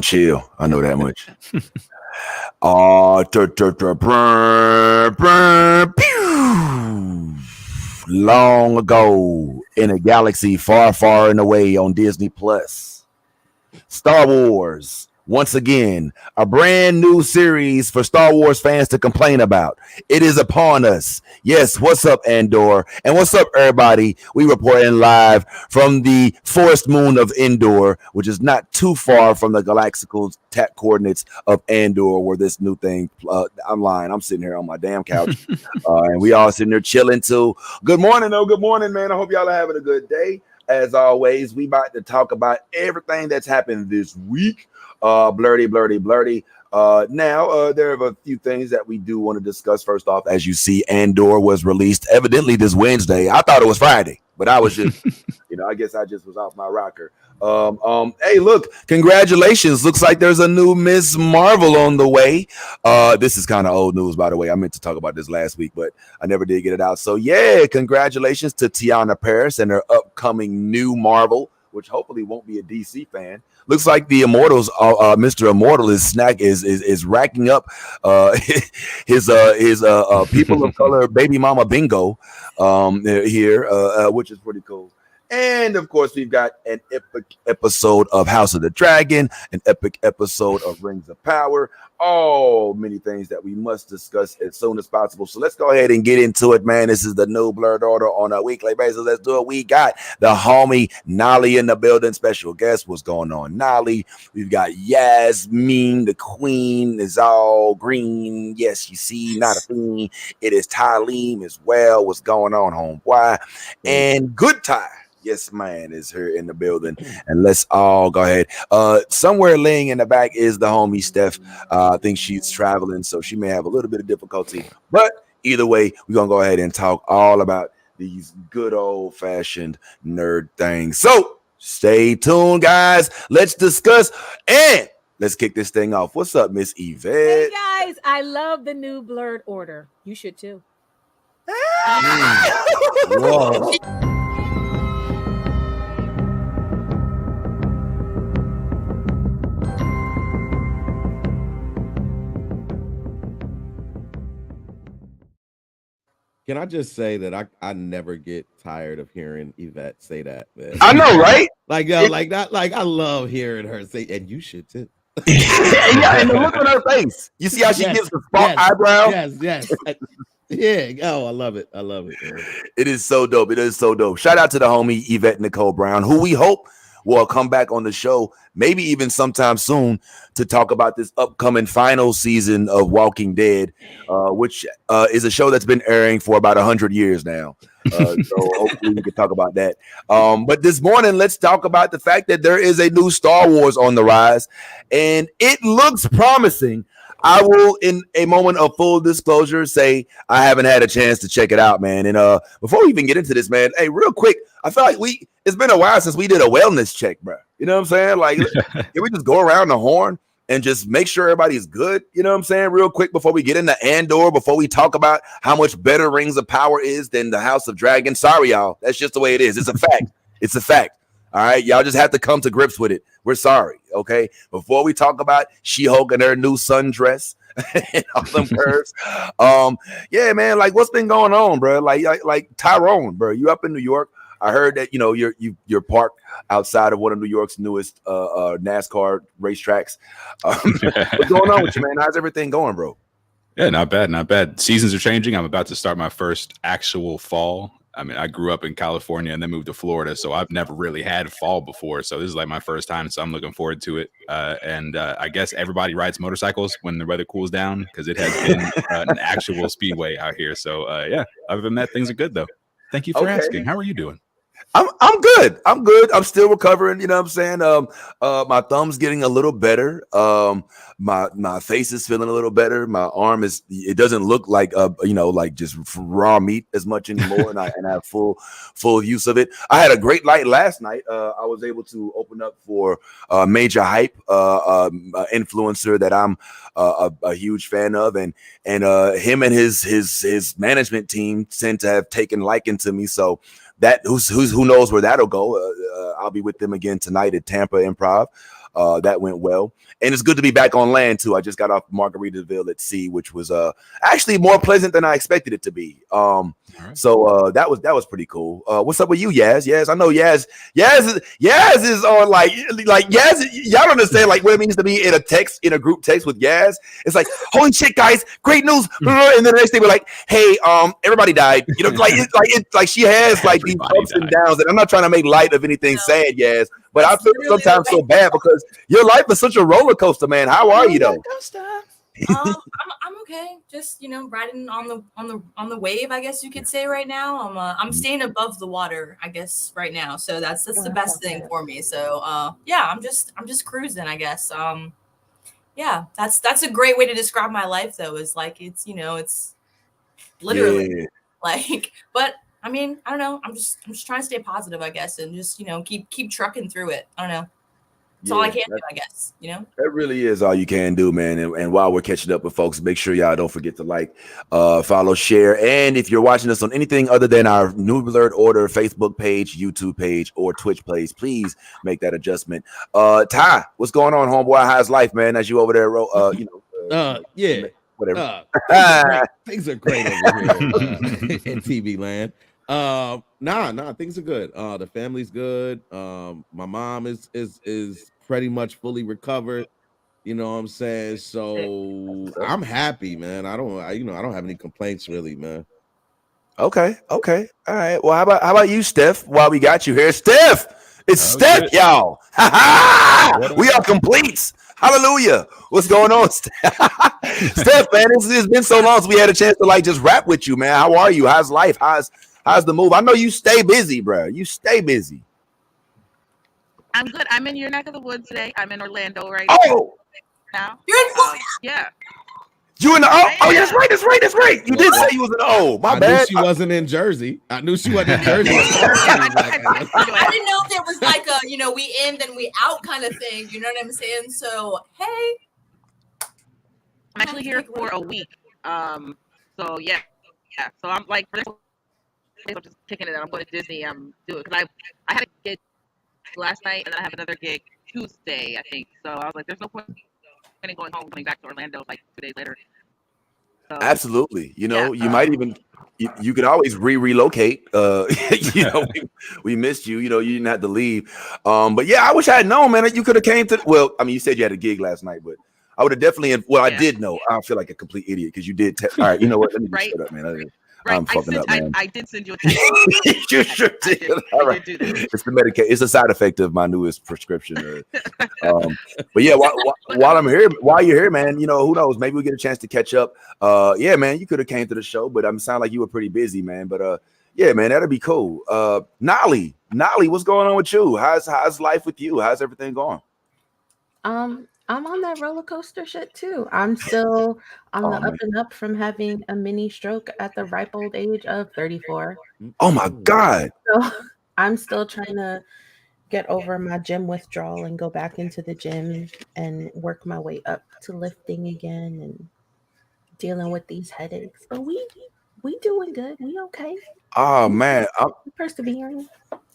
Chill. I know that much. Pew. Long ago in a galaxy far, far and away on Disney Plus. Star Wars. Once again, a brand new series for Star Wars fans to complain about. It is upon us. Yes, what's up, Andor? And what's up, everybody? We reporting live from the forest moon of Endor, which is not too far from the galactical coordinates of Andor, where this new thing. I'm lying. I'm sitting here on my damn couch, and we all sitting there chilling too. Good morning, though. Good morning, man. I hope y'all are having a good day. As always, we about to talk about everything that's happened this week. Blurty. Now, there are a few things that we do want to discuss. First off, as you see, Andor was released evidently this Wednesday. I thought it was Friday, but I was just, I guess I just was off my rocker. Hey, look, congratulations. Looks like there's a new Miss Marvel on the way. This is kind of old news, by the way. I meant to talk about this last week, but I never did get it out. So, yeah, congratulations to Tiana Paris and her upcoming new Marvel, which hopefully won't be a DC fan. Looks like the Immortals, Mr. Immortal is racking up his people of color baby mama bingo here, which is pretty cool. And of course, we've got an epic episode of House of the Dragon, an epic episode of Rings of Power. Many things that we must discuss as soon as possible. So let's go ahead and get into it, man. This is the new Blurred Order on a weekly basis. Let's do it. We got the homie Nolly in the building. Special guest. What's going on, Nolly? We've got Yasmin, the queen, is all green. Yes, you see, not a thing. It is Talim as well. What's going on, homeboy? And Good Tie. Yes, man, is here in the building. And let's all go ahead. Somewhere laying in the back is the homie Steph. I think she's traveling, so she may have a little bit of difficulty. But either way, we're going to go ahead and talk all about these good old-fashioned nerd things. So stay tuned, guys. Let's discuss and let's kick this thing off. What's up, Miss Yvette? Hey, guys. I love the new Blurred Order. You should, too. Whoa. Can I just say that I never get tired of hearing Yvette say that, man. I know, right? I love hearing her say, and you should too. Yeah, and the look on her face. You see how she gives the spark eyebrow? Yes. Yeah. Oh, I love it. Man. It is so dope. Shout out to the homie Yvette Nicole Brown, who we hope will come back on the show, maybe even sometime soon, to talk about this upcoming final season of Walking Dead, which is a show that's been airing for about 100 years now. So hopefully we can talk about that. But this morning, let's talk about the fact that there is a new Star Wars on the rise, and it looks promising. I will, in a moment of full disclosure, say I haven't had a chance to check it out, man. And before we even get into this, man, hey, real quick, I feel like it's been a while since we did a wellness check, bro. You know what I'm saying? Like, can we just go around the horn and just make sure everybody's good? You know what I'm saying? Real quick before we get into Andor, before we talk about how much better Rings of Power is than the House of Dragon. Sorry, y'all. That's just the way it is. It's a fact. It's a fact. All right, y'all just have to come to grips with it. We're sorry, okay? Before we talk about She-Hulk and her new sundress and all them curves, yeah, man, like what's been going on, bro? Like Tyrone, bro, you up in New York? I heard that you're parked outside of one of New York's newest NASCAR racetracks. What's going on with you, man? How's everything going, bro? Yeah, not bad. Seasons are changing. I'm about to start my first actual fall. I mean, I grew up in California and then moved to Florida, so I've never really had fall before. So this is like my first time, so I'm looking forward to it. And I guess everybody rides motorcycles when the weather cools down because it has been an actual speedway out here. So yeah, other than that, things are good though. Thank you for asking. How are you doing? I'm good. I'm still recovering. You know what I'm saying? My thumb's getting a little better. My face is feeling a little better. My arm it doesn't look like like just raw meat as much anymore, and I have full use of it. I had a great night last night. I was able to open up for Major Hype, influencer that I'm a huge fan of, and him and his management team tend to have taken liking to me. So that who knows where that'll go. I'll be with them again tonight at Tampa Improv. That went well, and it's good to be back on land too. I just got off Margaritaville at sea, which was actually more pleasant than I expected it to be. Right. So that was pretty cool. What's up with you, Yaz? Yaz, I know Yaz is on like Yaz. Y'all don't understand like what it means to be in a group text with Yaz. It's like, holy shit, guys, great news. And then the next day we're like, hey, everybody died. You know, like she has like these Everybody ups and died. downs, and I'm not trying to make light of anything sad, Yaz, but I feel sometimes so bad because your life is such a roller coaster, man. How are you though? I'm okay. Just riding on the wave, I guess you could say right now. I'm staying above the water, I guess, right now. So that's the best thing for me. So yeah, I'm just cruising, I guess. Yeah, that's a great way to describe my life though, is like it's literally like, but I mean, I don't know. I'm just trying to stay positive, I guess, and just keep trucking through it. I don't know. That's all I can do, I guess. That really is all you can do, man. And while we're catching up with folks, make sure y'all don't forget to like, follow, share. And if you're watching us on anything other than our New Blurred Order Facebook page, YouTube page, or Twitch page, please make that adjustment. Ty, what's going on, homeboy? How's life, man? As you over there, Yeah. whatever. Things are great over here in TV land. Nah, things are good. The family's good. My mom is pretty much fully recovered. You know what I'm saying? So I'm happy, man. I don't have any complaints really, man. Okay. All right. Well, how about you, Steph? While we got you here, Steph. It's Steph, shit. y'all. We are completes. Hallelujah. What's going on, Steph? Steph, man, it's been so long since we had a chance to like just rap with you, man. How are you? How's life? How's the move? I know you stay busy, bro. You stay busy. I'm good. I'm in your neck of the woods today. I'm in Orlando right now. You're in Florida. Yeah. You in the oh, that's right. You did say you was in the My bad. I knew she wasn't in Jersey. I knew she wasn't in Jersey. I didn't know if there was like a we in then we out kind of thing. You know what I'm saying? So hey, I'm actually here for a week. So yeah. So I'm like, I'm just kicking it. I'm going to Disney. I'm doing because I had a gig last night and then I have another gig Tuesday, I think. So I was like, there's no point in going home, coming back to Orlando like 2 days later. So, absolutely. You might even you could always relocate. We missed you. You didn't have to leave. But yeah, I wish I had known, man. You could have came to. Well, I mean, you said you had a gig last night, but I would have definitely. Well, I did know. I feel like a complete idiot because you did. All right, you know what? Let me just shut up, man. I'm fucking up, man. I did send you a text. You sure did. All right. It's the medication. It's a side effect of my newest prescription. But yeah, while you're here, man, who knows? Maybe we get a chance to catch up. Yeah, man, you could have came to the show, but I'm sound like you were pretty busy, man. But yeah, man, that'd be cool. Nolly, what's going on with you? How's life with you? How's everything going? I'm on that roller coaster shit too. I'm still on the up and up from having a mini stroke at the ripe old age of 34. Oh my God. So I'm still trying to get over my gym withdrawal and go back into the gym and work my way up to lifting again and dealing with these headaches. But we doing good. We okay. Oh man. Persevering.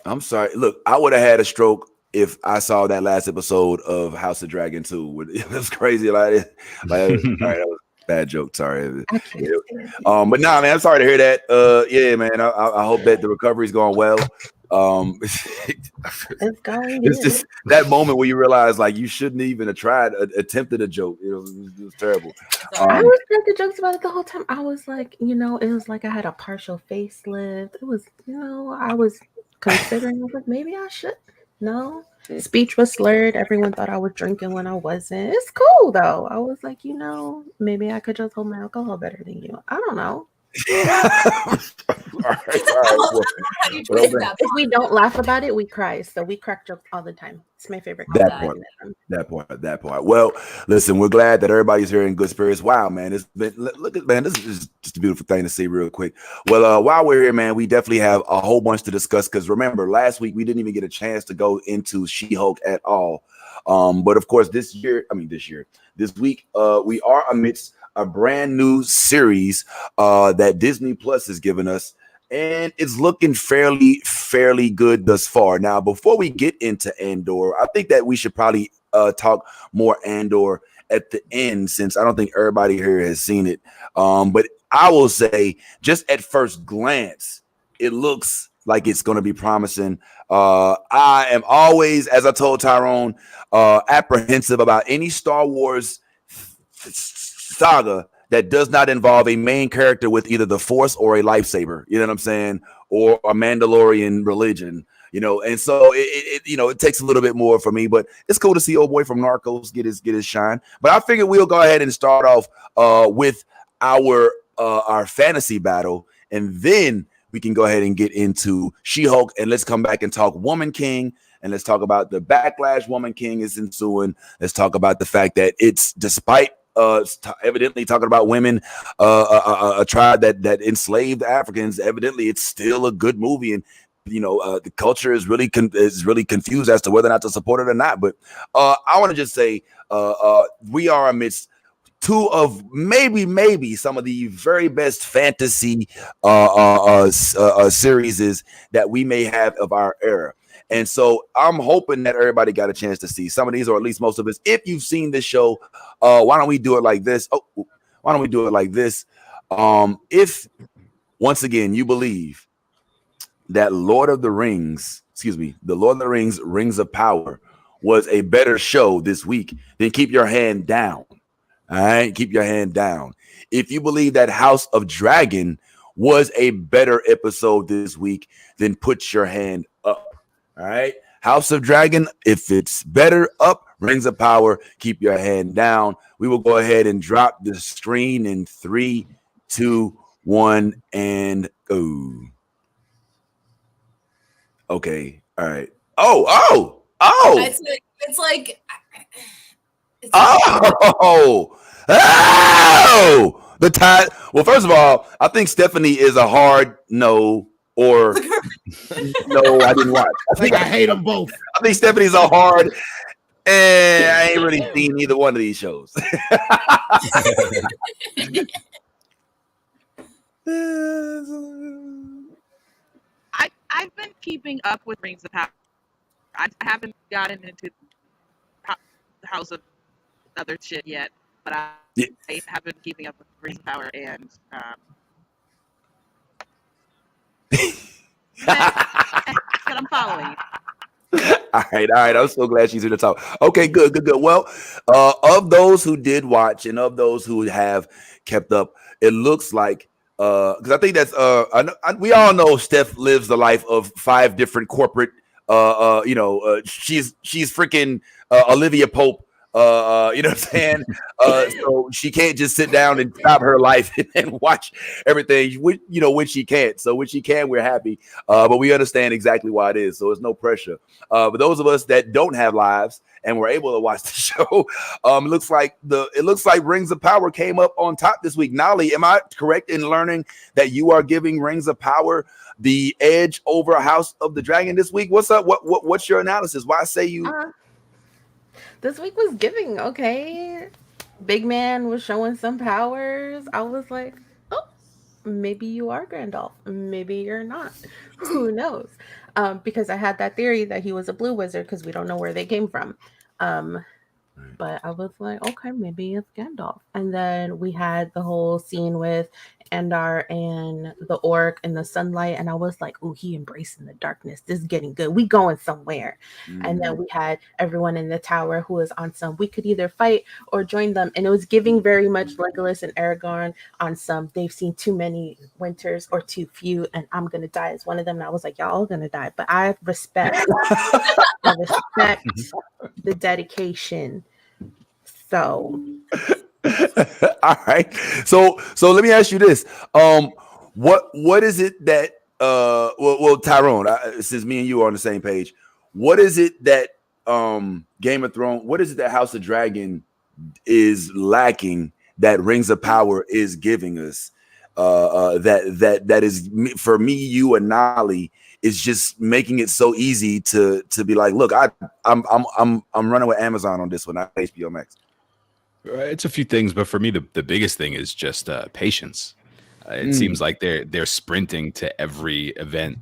I'm sorry. Look, I would have had a stroke if I saw that last episode of House of Dragon 2. It was crazy. All right, that was a bad joke. Sorry. But nah, man, I'm sorry to hear that. Yeah, man. I hope that the recovery is going well. It's just that moment where you realize like you shouldn't even have attempted a joke. It was terrible. I was cracking jokes about it the whole time. I was like, it was like I had a partial facelift. It was, I was considering. I was like, maybe I should. No, speech was slurred. Everyone thought I was drinking when I wasn't. It's cool though. I was like, maybe I could just hold my alcohol better than you. I don't know. If we don't laugh about it, we cry. So we crack jokes all the time. It's my favorite. That part. Well, listen, we're glad that everybody's here in good spirits. Wow, man, this is just a beautiful thing to see real quick. Well, while we're here, man, we definitely have a whole bunch to discuss because remember, last week we didn't even get a chance to go into She-Hulk at all. But of course, this week, we are amidst a brand new series that Disney Plus has given us, and it's looking fairly good thus far. Now, before we get into Andor, I think that we should probably talk more Andor at the end, since I don't think everybody here has seen it. But I will say, just at first glance, it looks like it's going to be promising. I am always, as I told Tyrone, apprehensive about any Star Wars saga that does not involve a main character with either the Force or a lightsaber. You know what I'm saying? Or a Mandalorian religion. You know, and so it takes a little bit more for me, but it's cool to see old boy from Narcos get his shine. But I figured we'll go ahead and start off with our fantasy battle, and then we can go ahead and get into She-Hulk, and let's come back and talk Woman King, and let's talk about the backlash Woman King is ensuing. Let's talk about the fact that it's, despite evidently talking about women, a tribe that enslaved Africans, evidently it's still a good movie, and the culture is really confused as to whether or not to support it or not. But I want to just say we are amidst two of maybe some of the very best fantasy series that we may have of our era. And so I'm hoping that everybody got a chance to see some of these, or at least most of us. If you've seen this show, why don't we do it like this? Why don't we do it like this? If once again you believe that the Lord of the Rings, Rings of Power, was a better show this week, then keep your hand down. All right, keep your hand down. If you believe that House of Dragon was a better episode this week, then put your hand up. All right, House of Dragon, if it's better, up. Rings of Power, keep your hand down. We will go ahead and drop the screen in 3, 2, 1, and go. Okay, all right. Oh! It's like The tie. Well, first of all, I think Stephanie is a hard no, or no, I didn't watch. I hate them both. I think Stephanie's a hard, and I ain't really seen either one of these shows. I've been keeping up with Rings of Power. I haven't gotten into the House of other shit yet, but I have been keeping up with Rings of Power, and but I'm following. All right. I'm so glad she's here to talk. Okay, good. Well, of those who did watch and of those who have kept up, it looks like because I think that's we all know Steph lives the life of 5 different corporate. She's freaking Olivia Pope. You know what I'm saying? So she can't just sit down and stop her life and watch everything, when she can't. So when she can, we're happy. But we understand exactly why it is. So it's no pressure. But those of us that don't have lives and were able to watch the show, it looks like Rings of Power came up on top this week. Nolly, am I correct in learning that you are giving Rings of Power the edge over House of the Dragon this week? What's up? What's your analysis? Why say you? This week was giving, okay. Big man was showing some powers. I was like, oh, maybe you are Gandalf. Maybe you're not. Who knows? Because I had that theory that he was a blue wizard because we don't know where they came from. But I was like, okay, maybe it's Gandalf. And then we had the whole scene with Andor and the orc and the sunlight. And I was like, oh, he embracing the darkness. This is getting good. We going somewhere. Mm-hmm. And then we had everyone in the tower who was on some, we could either fight or join them. And it was giving very much Legolas and Aragorn on some, they've seen too many winters or too few, and I'm going to die as one of them. And I was like, y'all all going to die. But I respect the dedication. So all right. So let me ask you this. What is it that Tyrone, since me and you are on the same page, what is it that Game of Thrones, what is it that House of Dragon is lacking that Rings of Power is giving us? That is, for me, you and Nolly, is just making it so easy to be like, look, I'm running with Amazon on this one, not HBO Max. It's a few things, but for me, the biggest thing is just patience. It seems like they're sprinting to every event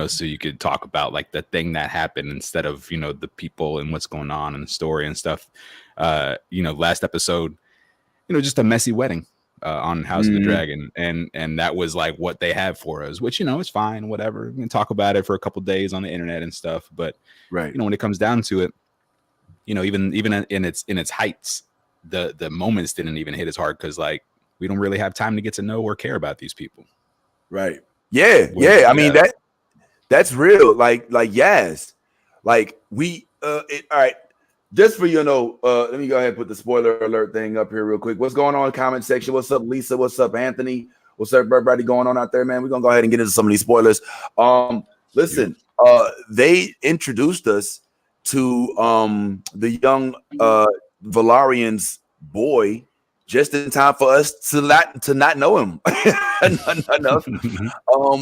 so you could talk about like the thing that happened instead of, the people and what's going on in the story and stuff. Last episode, just a messy wedding on House of the Dragon. And that was like what they had for us, which, it's fine, whatever. We can talk about it for a couple days on the internet and stuff. But, when it comes down to it, even in its heights, the moments didn't even hit as hard because like we don't really have time to get to know or care about these people. Right. Yeah. Yeah. I mean, that's real. Like, yes. Like we, all right. Just for let me go ahead and put the spoiler alert thing up here real quick. What's going on in the comment section? What's up, Lisa? What's up, Anthony? What's up, everybody going on out there, man? We're gonna go ahead and get into some of these spoilers. Listen, they introduced us to the young Valarian's boy just in time for us to not know him enough,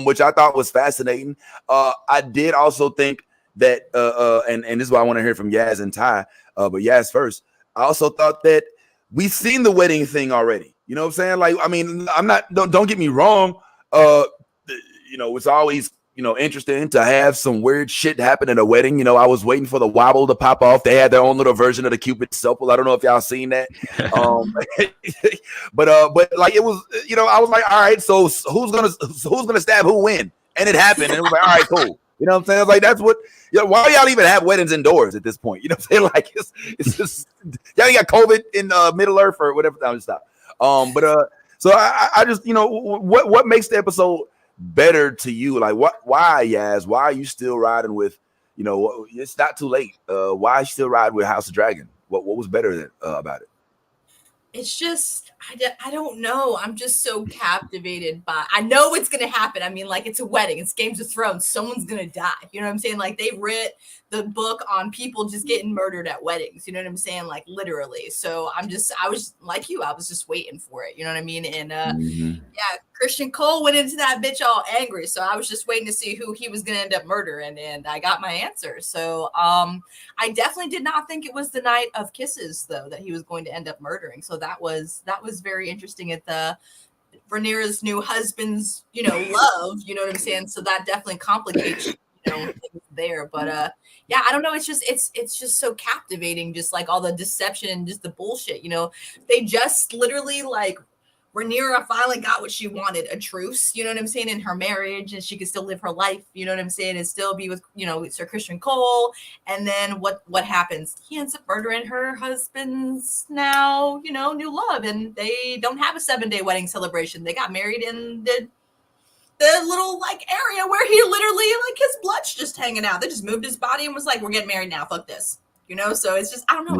which I thought was fascinating. I did also think that and this is why I want to hear from Yaz and Ty, but Yaz first. I also thought that we've seen the wedding thing already. You know what I'm saying? Like, I mean, I'm not, don't get me wrong. It's always, interesting to have some weird shit happen at a wedding. I was waiting for the wobble to pop off. They had their own little version of the Cupid Shuffle. I don't know if y'all seen that. But like it was, I was like, all right, so who's gonna stab who when? And it happened. And it was like, all right, cool. You know what I'm saying? I was like, that's what, why y'all even have weddings indoors at this point? You know what I'm saying? Like it's just y'all got COVID in Middle Earth or whatever. I'll just stop. So I just, what makes the episode better to you? Like why, Yaz? Why are you still riding with, it's not too late. Why are you still riding with House of Dragon? What was better about it? It's just, I don't know. I'm just so captivated by, I know it's going to happen. I mean, like, it's a wedding. It's Games of Thrones. Someone's going to die. You know what I'm saying? Like, they writ the book on people just getting murdered at weddings. You know what I'm saying? Like, literally. So I was like you. I was just waiting for it. You know what I mean? And yeah, Christian Cole went into that bitch all angry. So I was just waiting to see who he was going to end up murdering. And I got my answer. So I definitely did not think it was the night of kisses, though, that he was going to end up murdering. So that was very interesting at the Rhaenyra's new husband's, love, you know what I'm saying? So that definitely complicates, things there. But yeah, I don't know. It's just so captivating, just like all the deception and just the bullshit, they just literally like Rhaenyra finally got what she wanted, a truce, you know what I'm saying, in her marriage, and she could still live her life, you know what I'm saying, and still be with, Sir Christian Cole. And then what happens? He ends up murdering her husband's now, new love, and they don't have a 7-day wedding celebration. They got married in the little like area where he literally like his blood's just hanging out. They just moved his body and was like, we're getting married now, fuck this, so it's just, I don't know,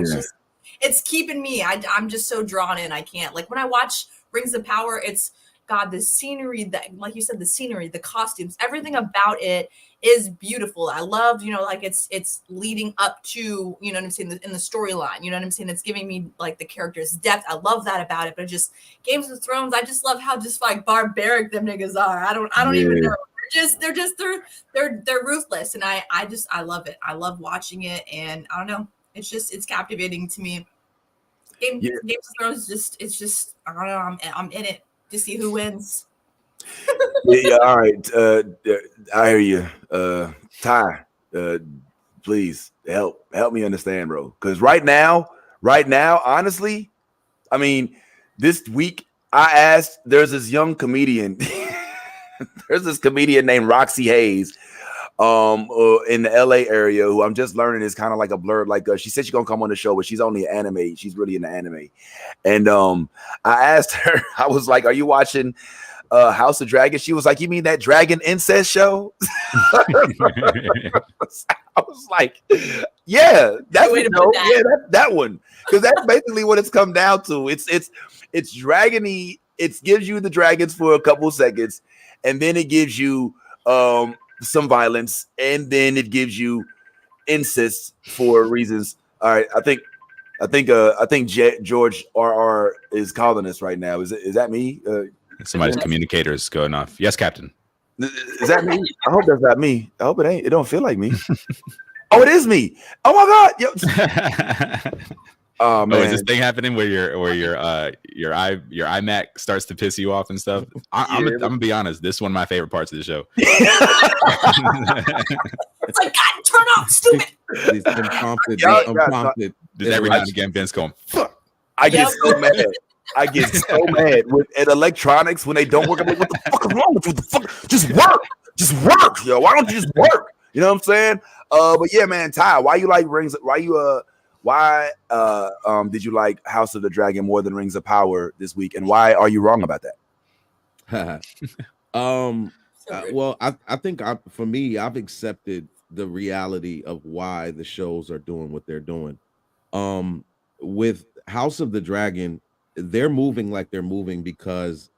it's keeping me, I'm just so drawn in. I can't, like, when I watch Rings of Power, it's God, the scenery, that, like you said, the scenery, the costumes, everything about it is beautiful. I loved, like it's leading up to, you know what I'm saying, in the storyline, you know what I'm saying, it's giving me like the characters' depth. I love that about it. But just Games of Thrones, I just love how just like barbaric them niggas are. I don't even know. They're ruthless, and I love it. I love watching it, and I don't know, it's captivating to me. Games of Thrones it's just I don't know, I'm in it to see who wins. Yeah, all right. I hear you. Ty, please help me understand, bro. Because right now, honestly, I mean, this week I asked, there's this young comedian, there's this comedian named Roxy Hayes, in the LA area, who I'm just learning is kind of like a blurred, like she said she's gonna come on the show, but she's only anime. She's really into anime. And I asked her, I was like, are you watching House of Dragon? She was like, you mean that dragon incest show? I was like, yeah, that's that one. Because that's basically what it's come down to. It's dragony. It gives you the dragons for a couple seconds, and then it gives you some violence, and then it gives you incest for reasons. All right, I think George RR is calling us right now. Is that me? Somebody's communicator is going off. Yes, Captain. Is that me? I hope that's not me. I hope it ain't. It don't feel like me. Oh, it is me. Oh my God. Yo. Oh Oh, is this man, thing happening where your iMac starts to piss you off and stuff? I'm gonna be honest. This is one of my favorite parts of the show. It's like, God, turn off, stupid. These unprompted, Just every now and again, Ben's going, fuck. I get so mad. I get so mad with at electronics when they don't work. I'm like, what the fuck is wrong with you? What the fuck? Just work, yo. Why don't you just work? You know what I'm saying? But yeah, man, Ty, why you like Rings? Why did you like House of the Dragon more than Rings of Power this week? And why are you wrong about that? Well, I think for me, I've accepted the reality of why the shows are doing what they're doing. With House of the Dragon, they're moving like they're moving because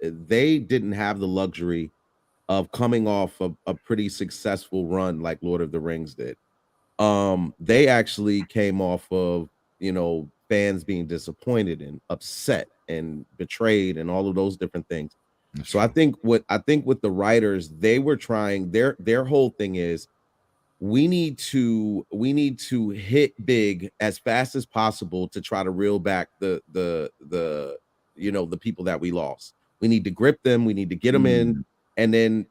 they didn't have the luxury of coming off of a pretty successful run like Lord of the Rings did. They actually came off of, fans being disappointed and upset and betrayed and all of those different things. So I think with the writers, they were trying, their whole thing is we need to hit big as fast as possible to try to reel back the people that we lost. We need to grip them, we need to get them in, and then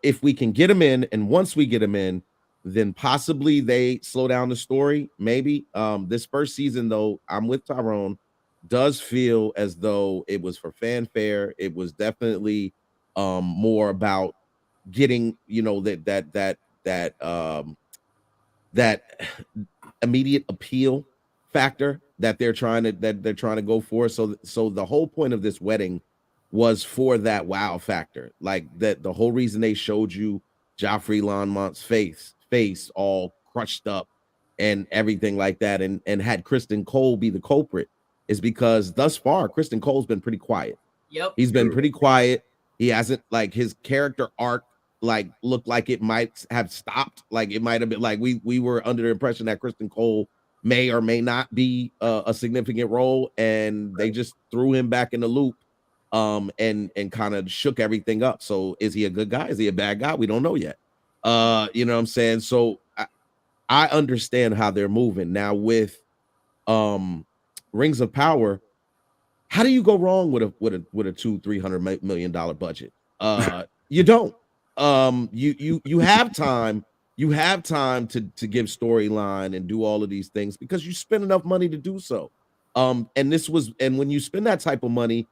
if we can get them in, and once we get them in, then possibly they slow down the story. Maybe this first season, though, I'm with Tyrone, does feel as though it was for fanfare. It was definitely more about getting that immediate appeal factor that they're trying to go for. So the whole point of this wedding was for that wow factor. Like that, the whole reason they showed you Joffrey Lonmont's face all crushed up and everything like that, and had Kristen Cole be the culprit, is because thus far Kristen Cole's been pretty quiet. Yep. He's been pretty quiet. He hasn't, like, his character arc looked like it might have stopped. Like it might have been like we were under the impression that Kristen Cole may or may not be a significant role, and they just threw him back in the loop and kind of shook everything up. So is he a good guy? Is he a bad guy? We don't know yet. You know what I'm saying? So I understand how they're moving now with Rings of Power. How do you go wrong with a $200-300 million budget? You don't. You have time. You have time to give storyline and do all of these things because you spend enough money to do so. And when you spend that type of money,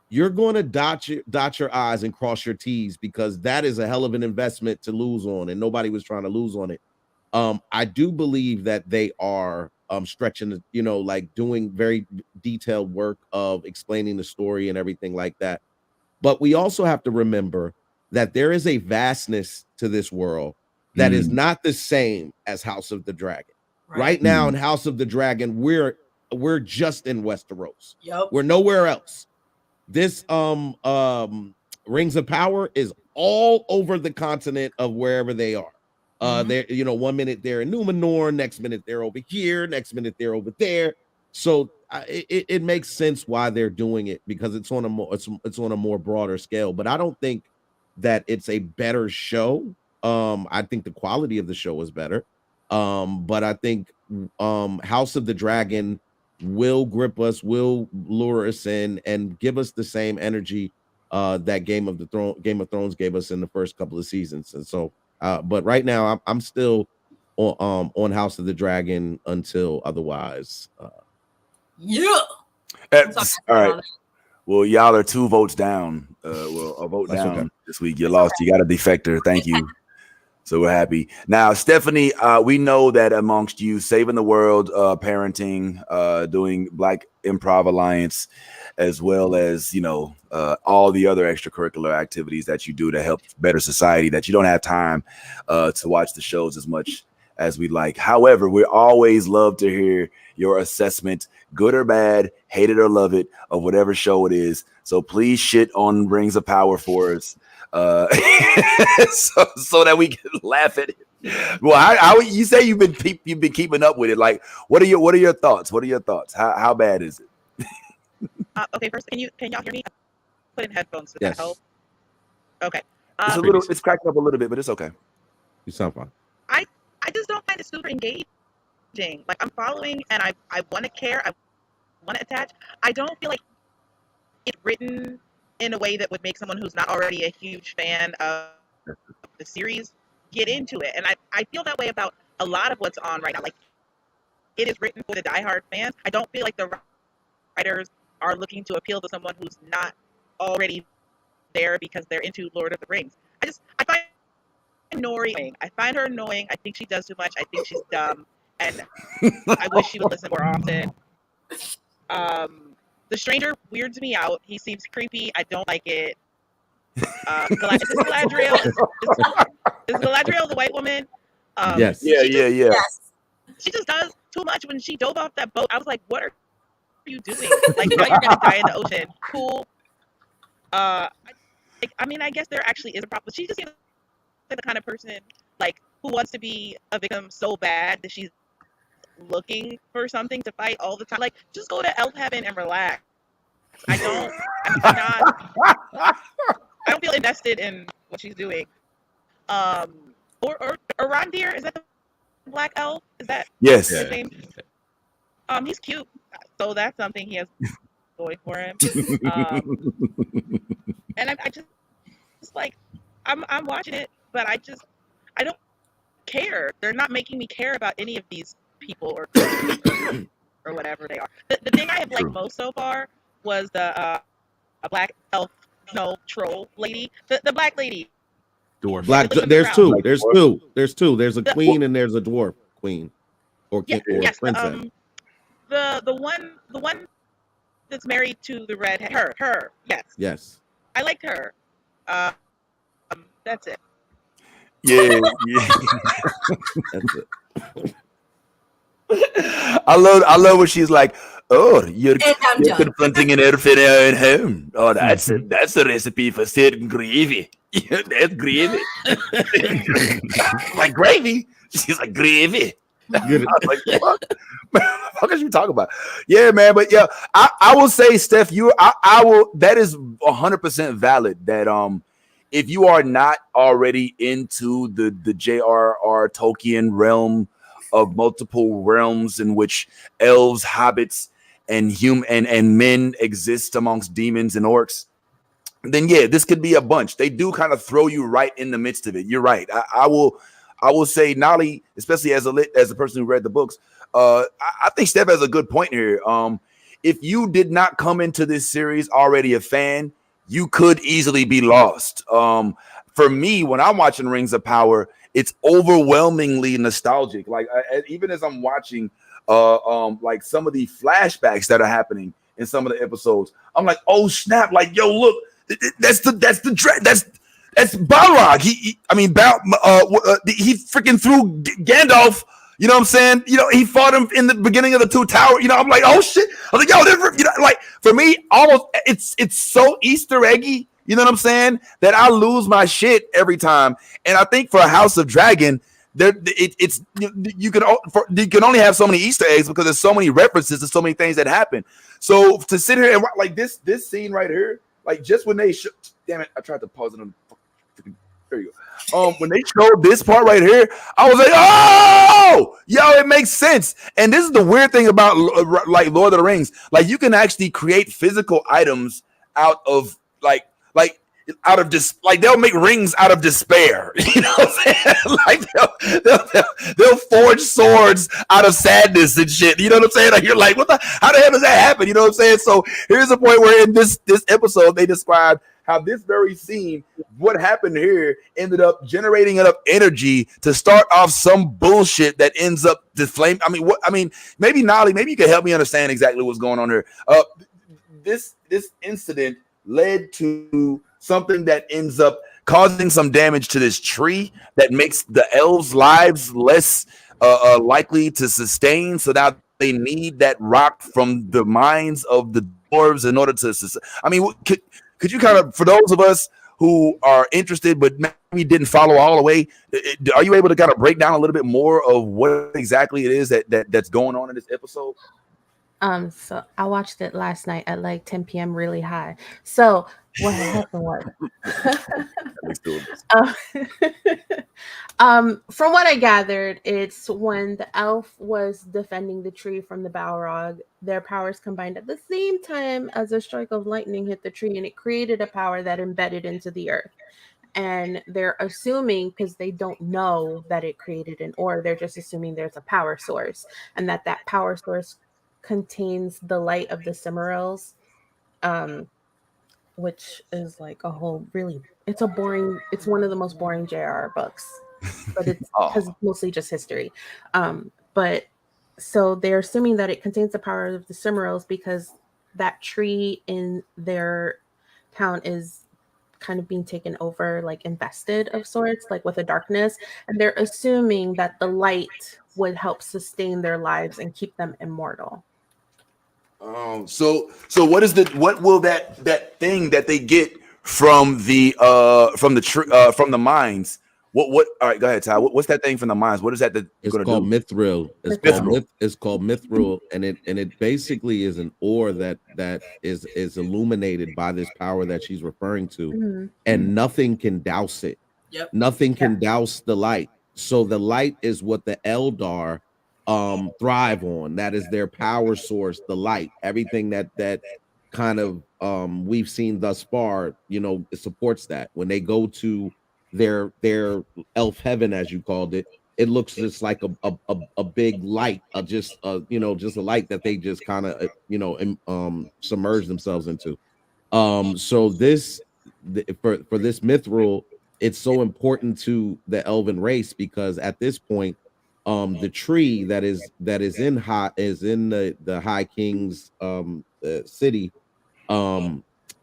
you're going to dot your I's and cross your T's, because that is a hell of an investment to lose on, and nobody was trying to lose on it. I do believe that they are stretching, like doing very detailed work of explaining the story and everything like that. But we also have to remember that there is a vastness to this world that is not the same as House of the Dragon. Right now in House of the Dragon, we're just in Westeros. Yep. We're nowhere else. This Rings of Power is all over the continent of wherever they are. They're 1 minute they're in Numenor, next minute they're over here, next minute they're over there. So it makes sense why they're doing it, because it's on a more broader scale. But I don't think that it's a better show. I think the quality of the show is better. But I think House of the Dragon will grip us, will lure us in, and give us the same energy that Game of Thrones gave us in the first couple of seasons. And so, but right now I'm still on House of the Dragon until otherwise. All right. Well, y'all are 2 votes down. A vote That's down okay. this week. You lost. You got a defector. Thank you. So we're happy. Now, Stephanie, we know that amongst you, Saving the World, parenting, doing Black Improv Alliance, as well as, all the other extracurricular activities that you do to help better society, that you don't have time to watch the shows as much as we like. However, we always love to hear your assessment, good or bad, hate it or love it, of whatever show it is. So please shit on Rings of Power for us. So that we can laugh at it. Well, how you say you've been keeping up with it? Like, what are your thoughts? What are your thoughts? How bad is it? Okay, first, can y'all hear me? Put in headphones. Does Yes. that help? Okay. It's cracking up a little bit, but it's okay. You sound fine. I just don't find it super engaging. Like I'm following, and I want to care. I want to attach. I don't feel like it's written in a way that would make someone who's not already a huge fan of the series get into it. And I feel that way about a lot of what's on right now. Like it is written for the diehard fans. I don't feel like the writers are looking to appeal to someone who's not already there because they're into Lord of the Rings. I find Nori annoying. I find her annoying. I think she does too much. I think she's dumb. And I wish she would listen more often. The stranger weirds me out. He seems creepy. I don't like it. Is Galadriel the white woman? Yes. Yeah. Yes. She just does too much. When she dove off that boat, I was like, what are you doing? Like, now you're going to die in the ocean. Cool. I mean, I guess there actually is a problem. But she just seems like the kind of person, like, who wants to be a victim so bad that she's looking for something to fight all the time. Like, just go to elf heaven and relax. I don't feel invested in what she's doing. Or Arondir, is that the black elf? Is that Yes. his name? He's cute, so that's something he has going for him. And I just like I'm watching it, but I don't care. They're not making me care about any of these people or whatever they are. The thing I have liked most so far was the a black elf, no troll lady, the black lady. Dwarf. There's two. There's a queen and there's a dwarf queen or princess. The one that's married to the red her. Yes. I liked her. That's it. Yeah. That's it. I love when she's like, "Oh, you're done. confronting an elf in your own home. Oh, that's a recipe for certain gravy. That's gravy." Like gravy. She's like gravy. I was like, what is you talking about? Yeah, man. But yeah, I will say, Steph, I will. That is 100% valid. That if you are not already into the J.R.R. Tolkien realm of multiple realms in which elves, hobbits, and men exist amongst demons and orcs, then yeah, this could be a bunch. They do kind of throw you right in the midst of it. You're right. I will say, Nolly, especially as a person who read the books, I think Steph has a good point here. If you did not come into this series already a fan, you could easily be lost. For me, when I'm watching Rings of Power, it's overwhelmingly nostalgic. Like even as I'm watching, like some of the flashbacks that are happening in some of the episodes, I'm like, oh snap! Like, yo, look, that's Balrog. He freaking threw Gandalf. You know what I'm saying? You know, he fought him in the beginning of the Two Towers. You know, I'm like, oh shit. I was like, yo, like for me, almost it's so Easter eggy. You know what I'm saying? That I lose my shit every time. And I think for a House of Dragon, you can only have so many Easter eggs because there's so many references to so many things that happen. So to sit here and like this scene right here, like just when they damn it, I tried to pause it on. There you go. When they showed this part right here, I was like, oh, yo, it makes sense. And this is the weird thing about like Lord of the Rings. Like you can actually create physical items out of they'll make rings out of despair. You know what I'm saying? Like they'll forge swords out of sadness and shit. You know what I'm saying? Like you're like, how the hell does that happen? You know what I'm saying? So here's a point where in this episode they describe how this very scene, what happened here, ended up generating enough energy to start off some bullshit that ends up deflame. Maybe Nolly, maybe you can help me understand exactly what's going on here. This incident led to something that ends up causing some damage to this tree that makes the elves' lives less likely to sustain. So now they need that rock from the minds of the dwarves in order to sustain. I mean, could you kind of, for those of us who are interested but maybe didn't follow all the way, are you able to kind of break down a little bit more of what exactly it is that's going on in this episode? So I watched it last night at like 10 p.m. really high. So what happened was, um, from what I gathered, it's when the elf was defending the tree from the Balrog, their powers combined at the same time as a strike of lightning hit the tree, and it created a power that embedded into the earth. And they're assuming, because they don't know that it created an ore, they're just assuming there's a power source, and that power source contains the light of the Cimmerils, um, which is like a whole really, it's one of the most boring JRR books, but it's because it's mostly just history. But so they're assuming that it contains the power of the Cimmerils because that tree in their town is kind of being taken over, like invested of sorts, like with a darkness, and they're assuming that the light would help sustain their lives and keep them immortal. So what will that thing that they get from the mines? What? All right, go ahead, Ty. What's that thing from the mines? What is that? It's called mithril. It's called mithril, and it basically is an ore that is illuminated by this power that she's referring to, and nothing can douse it. Yep. Nothing can douse the light. So the light is what the Eldar thrive on. That is their power source, the light. Everything that kind of we've seen thus far, it supports that. When they go to their elf heaven, as you called it, it looks just like a big light, just a light that they just kind of submerge themselves into. So for this mithril, it's so important to the elven race because at this point, the tree that is in the High King's city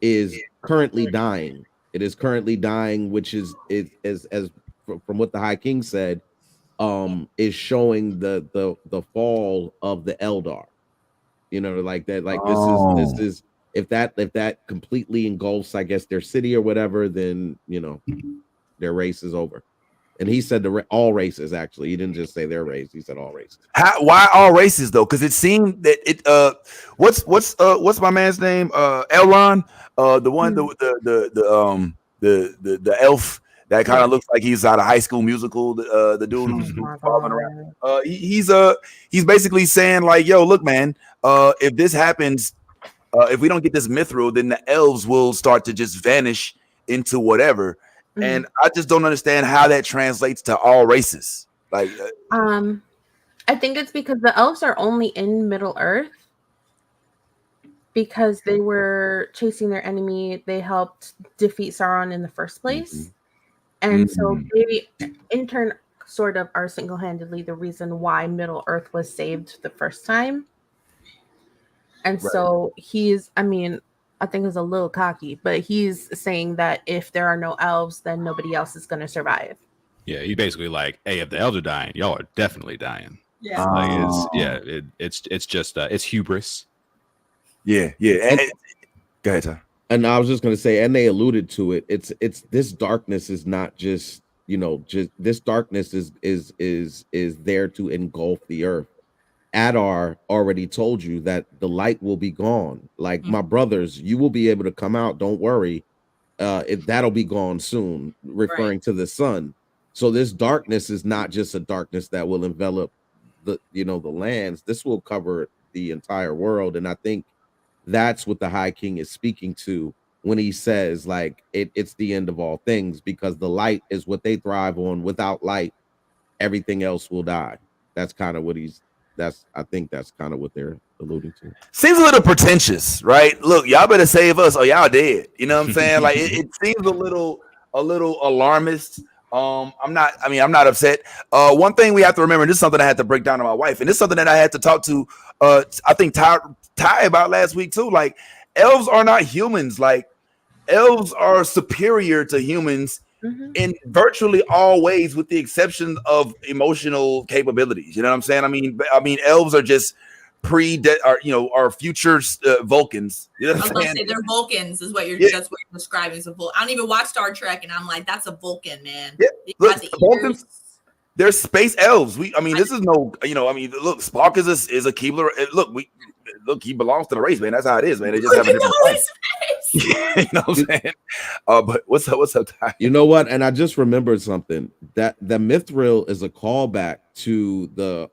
is currently dying. It is currently dying, which is from what the High King said, is showing the fall of the Eldar. Like that. Like this is if that completely engulfs, I guess, their city or whatever, then their race is over. And he said all races. Actually, he didn't just say their race. He said all races. Why all races though? Because it seemed that it. What's my man's name? Elrond. The one the elf that kind of looks like he's out of High School Musical. The dude who's following around. He's basically saying like, yo, look, man. If this happens, if we don't get this mithril, then the elves will start to just vanish into whatever. And I just don't understand how that translates to all races. Like, I think it's because the elves are only in Middle Earth because they were chasing their enemy. They helped defeat Sauron in the first place. And so they, in turn, sort of are single-handedly the reason why Middle Earth was saved the first time. And so I think he's a little cocky, but he's saying that if there are no elves, then nobody else is going to survive. Yeah, he basically like, hey, if the elves are dying, y'all are definitely dying. Yeah. It's just it's hubris. Yeah. And, go ahead, Ty. And I was just going to say, and they alluded to it. It's this darkness is not just this darkness is there to engulf the earth. Adar already told you that the light will be gone. Like my brothers, you will be able to come out. Don't worry. That'll be gone soon, referring to the sun. So this darkness is not just a darkness that will envelop the lands. This will cover the entire world. And I think that's what the High King is speaking to when he says like it's the end of all things, because the light is what they thrive on. Without light, everything else will die. That's kind of what I think that's kind of what they're alluding to. Seems a little pretentious, right? Look, y'all better save us or y'all dead. You know what I'm saying? Like it seems a little alarmist. I'm not upset. One thing we have to remember, and this is something I had to break down to my wife, and this is something that I had to talk to I think Ty about last week too. Like, elves are not humans. Like, elves are superior to humans in virtually all ways, with the exception of emotional capabilities. You know what I'm saying? I mean, elves are just our future Vulcans. You know what I was I'm gonna saying? say they're Vulcans, is what you're that's what you're describing as a Vulcan. I don't even watch Star Trek, and I'm like, that's a Vulcan, man. Yeah. Look, Got the Vulcans, ears. they're space elves. This is no, look, Spock is a Keebler. Look, look, he belongs to the race, man. That's how it is, man. They just have a different life. You know what I'm saying? But what's up, Ty? You know what? And I just remembered something. That the Mithril is a callback to the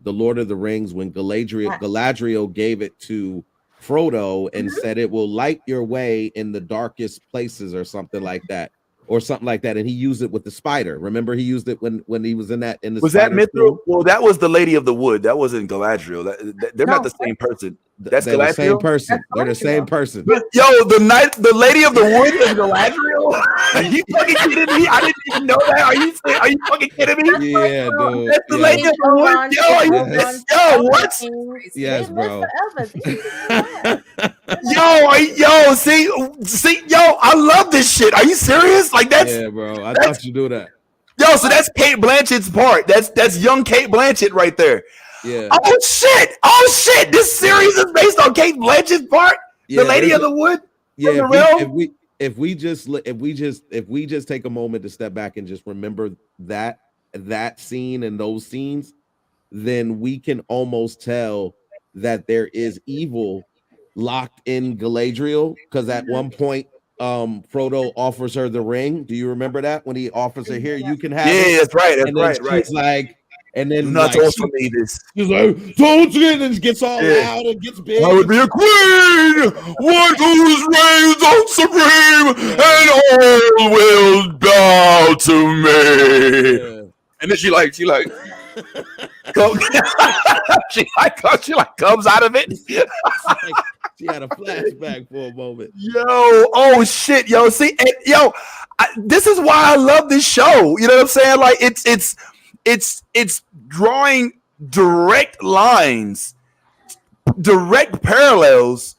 Lord of the Rings when Galadriel gave it to Frodo and said it will light your way in the darkest places or something like that. And he used it with the spider. Remember, he used it when he was in the. Was that Mithril? Well, that was the Lady of the Wood. That wasn't Galadriel. They're not the same person. That's They're Galadriel. The same person. They're the same person. But, yo, the Lady of the Wood is Galadriel. Are you fucking kidding me? I didn't even know that. Are you fucking kidding me? Yeah, dude. That's the Lady of the Wood. Yo, what? Yes, bro. Yo, see, I love this shit. Are you serious? Like that's yeah, bro. I thought you knew that. Yo, so that's Kate Blanchett's part. That's young Kate Blanchett right there. Yeah. Oh shit! This series is based on Kate Blanchett's part. Yeah, the Lady of the Wood. Yeah. If we just take a moment to step back and just remember that scene and those scenes, then we can almost tell that there is evil locked in Galadriel, because at one point Frodo offers her the ring. Do you remember that when he offers her, here, you can have it? Yeah, that's right. That's right. She's like, and then not like, for me this. She's like, don't it, and gets all loud and gets big. I would be a queen, one whose reigns on supreme, and all will bow to me. Yeah. And then she comes out of it. She had a flashback for a moment. Yo, oh shit, yo. See, this is why I love this show. You know what I'm saying? Like it's drawing direct lines, direct parallels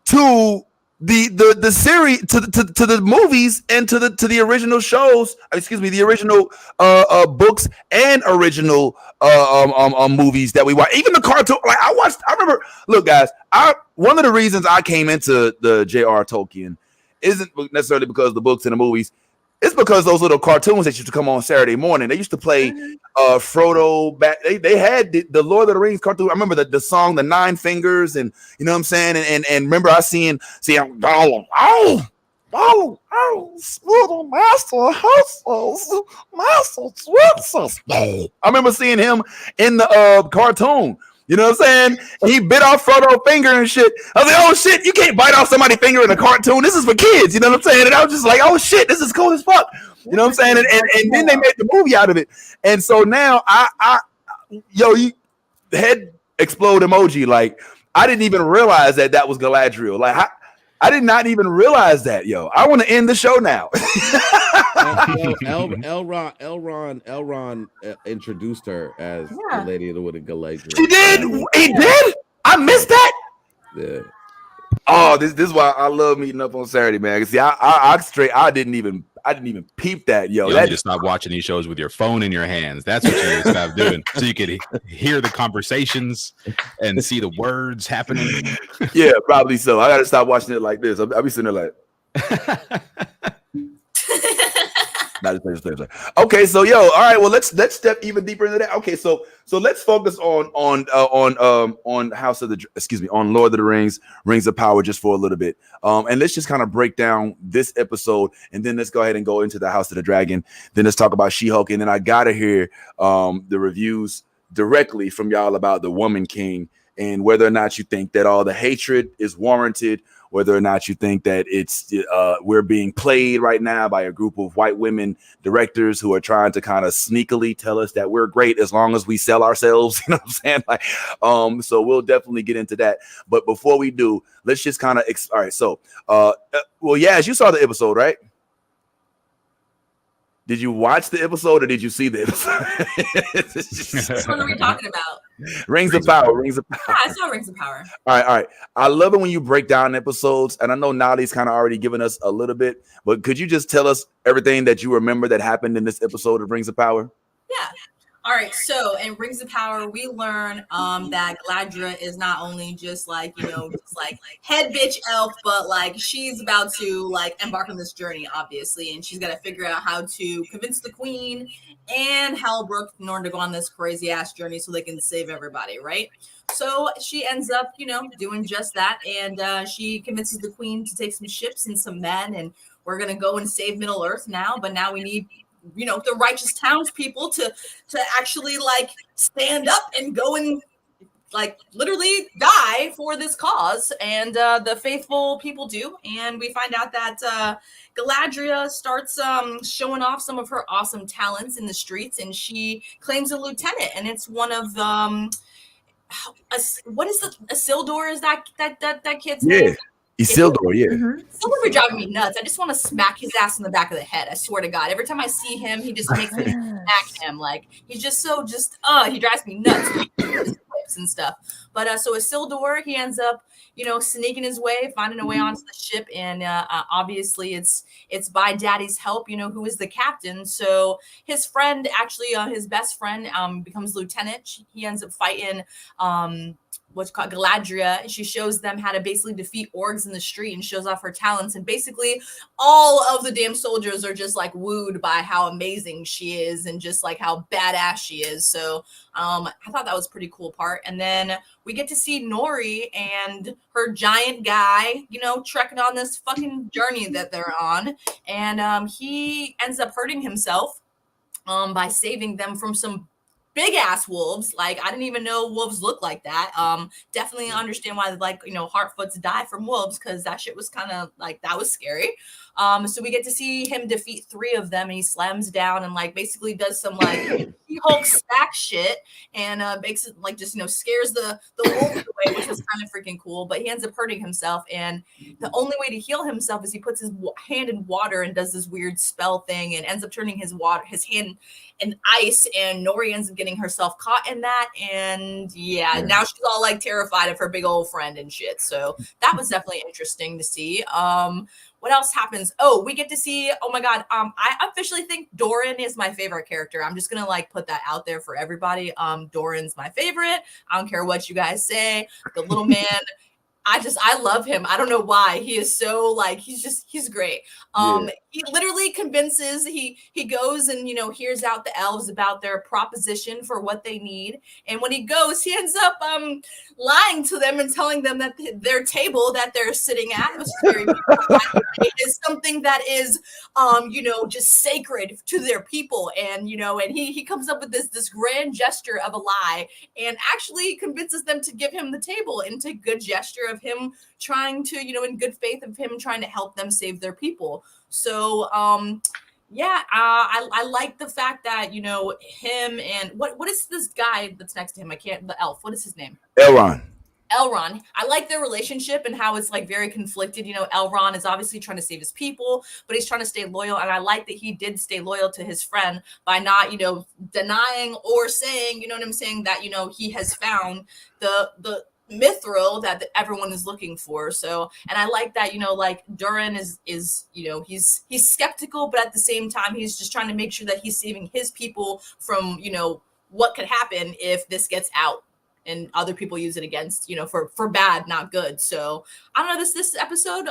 to the series, to the movies, and to the original shows. Excuse me, the original books and original movies that we watch. Even the cartoon. Like I remember. Look, guys, one of the reasons I came into the J.R. Tolkien isn't necessarily because of the books and the movies. It's because those little cartoons that used to come on Saturday morning. They used to play Frodo back. They had the Lord of the Rings cartoon. I remember the song, the Nine Fingers, and you know what I'm saying. And remember I seeing Master I remember seeing him in the cartoon. You know what I'm saying? And he bit off Frodo's finger and shit. I was like, oh shit, you can't bite off somebody's finger in a cartoon. This is for kids. You know what I'm saying? And I was just like, oh shit, this is cool as fuck. You know what I'm saying? And then they made the movie out of it. And so now you head explode emoji. Like I didn't even realize that was Galadriel. Like I did not even realize that. Yo, I want to end the show now. Elrond introduced her as the Lady of the Wood and Galadriel. She did. He did. I missed that. Yeah. Oh, this is why I love meeting up on Saturday, man. See, I didn't even peep that, yo. You need to stop watching these shows with your phone in your hands. That's what you need to stop doing, so you could hear the conversations and see the words happening. Yeah, probably so. I gotta stop watching it like this. I'll be sitting there like. Okay, so all right. Well, let's step even deeper into that. Okay, so let's focus on on Lord of the Rings, Rings of Power, just for a little bit. And let's just kind of break down this episode, and then let's go ahead and go into the House of the Dragon. Then let's talk about She-Hulk, and then I gotta hear the reviews directly from y'all about the Woman King and whether or not you think that all the hatred is warranted. Whether or not you think that it's we're being played right now by a group of white women directors who are trying to kind of sneakily tell us that we're great as long as we sell ourselves. You know what I'm saying? Like, so we'll definitely get into that. But before we do, let's just kind of all right. So, well, Yaz, you saw the episode, right? Did you watch the episode or did you see the episode? Which one are we talking about? Rings of Power. Rings of Power. Yeah, I saw Rings of Power. All right. I love it when you break down episodes, and I know Nolly's kind of already given us a little bit, but could you just tell us everything that you remember that happened in this episode of Rings of Power? Yeah. All right, so in Rings of Power, we learn that Galadriel is not only just like, just like head bitch elf, but like she's about to like embark on this journey, obviously, and she's got to figure out how to convince the queen and Halbrook in order to go on this crazy ass journey so they can save everybody, right? So she ends up, doing just that, and she convinces the queen to take some ships and some men, and we're gonna go and save Middle Earth now. But now we need the righteous townspeople to actually like stand up and go and like literally die for this cause, and the faithful people do, and we find out that Galadriel starts showing off some of her awesome talents in the streets, and she claims a lieutenant, and it's one of what is the Isildur is that kid's name? Isildur, yeah. Isildur be driving me nuts. I just want to smack his ass in the back of the head. I swear to God. Every time I see him, he just makes me smack him. Like he's just so he drives me nuts. And stuff. But so Isildur, he ends up, sneaking his way, finding a way onto the ship, and obviously it's by Daddy's help, who is the captain. So his friend, actually, his best friend, becomes lieutenant. He ends up fighting what's called Galadriel. She shows them how to basically defeat orcs in the street and shows off her talents. And basically all of the damn soldiers are just like wooed by how amazing she is and just like how badass she is. So I thought that was a pretty cool part. And then we get to see Nori and her giant guy, trekking on this fucking journey that they're on. And he ends up hurting himself by saving them from some big ass wolves. Like I didn't even know wolves look like that. Definitely understand why Heartfoots die from wolves, because that shit was kind of like, that was scary. So we get to see him defeat 3 of them, and he slams down and like basically does some like Hulk stack shit, and makes it like just scares the wolves away, which was kind of freaking cool. But he ends up hurting himself, and the only way to heal himself is he puts his hand in water and does this weird spell thing, and ends up turning his hand in ice, and Nori ends up getting herself caught in that, and now she's all like terrified of her big old friend and shit. So that was definitely interesting to see. What else happens? Oh, we get to see, oh my God. I officially think Doran is my favorite character. I'm just gonna like put that out there for everybody. Doran's my favorite. I don't care what you guys say. The little man, I love him. I don't know why. He is so like, he's great. He literally convinces, he goes and, hears out the elves about their proposition for what they need. And when he goes, he ends up lying to them and telling them that their table that they're sitting at was very is something that is, just sacred to their people. And, and he comes up with this grand gesture of a lie, and actually convinces them to give him the table, into good gesture of him trying to, in good faith of him trying to help them save their people. So, I like the fact that, him and what is this guy that's next to him? The elf. What is his name? Elrond. I like their relationship and how it's like very conflicted. Elrond is obviously trying to save his people, but he's trying to stay loyal. And I like that he did stay loyal to his friend by not, denying or saying, that, he has found the mithril that everyone is looking for. So, and I like that, like Durin is he's skeptical, but at the same time, he's just trying to make sure that he's saving his people from, what could happen if this gets out and other people use it against, for bad, not good. So I don't know, this episode,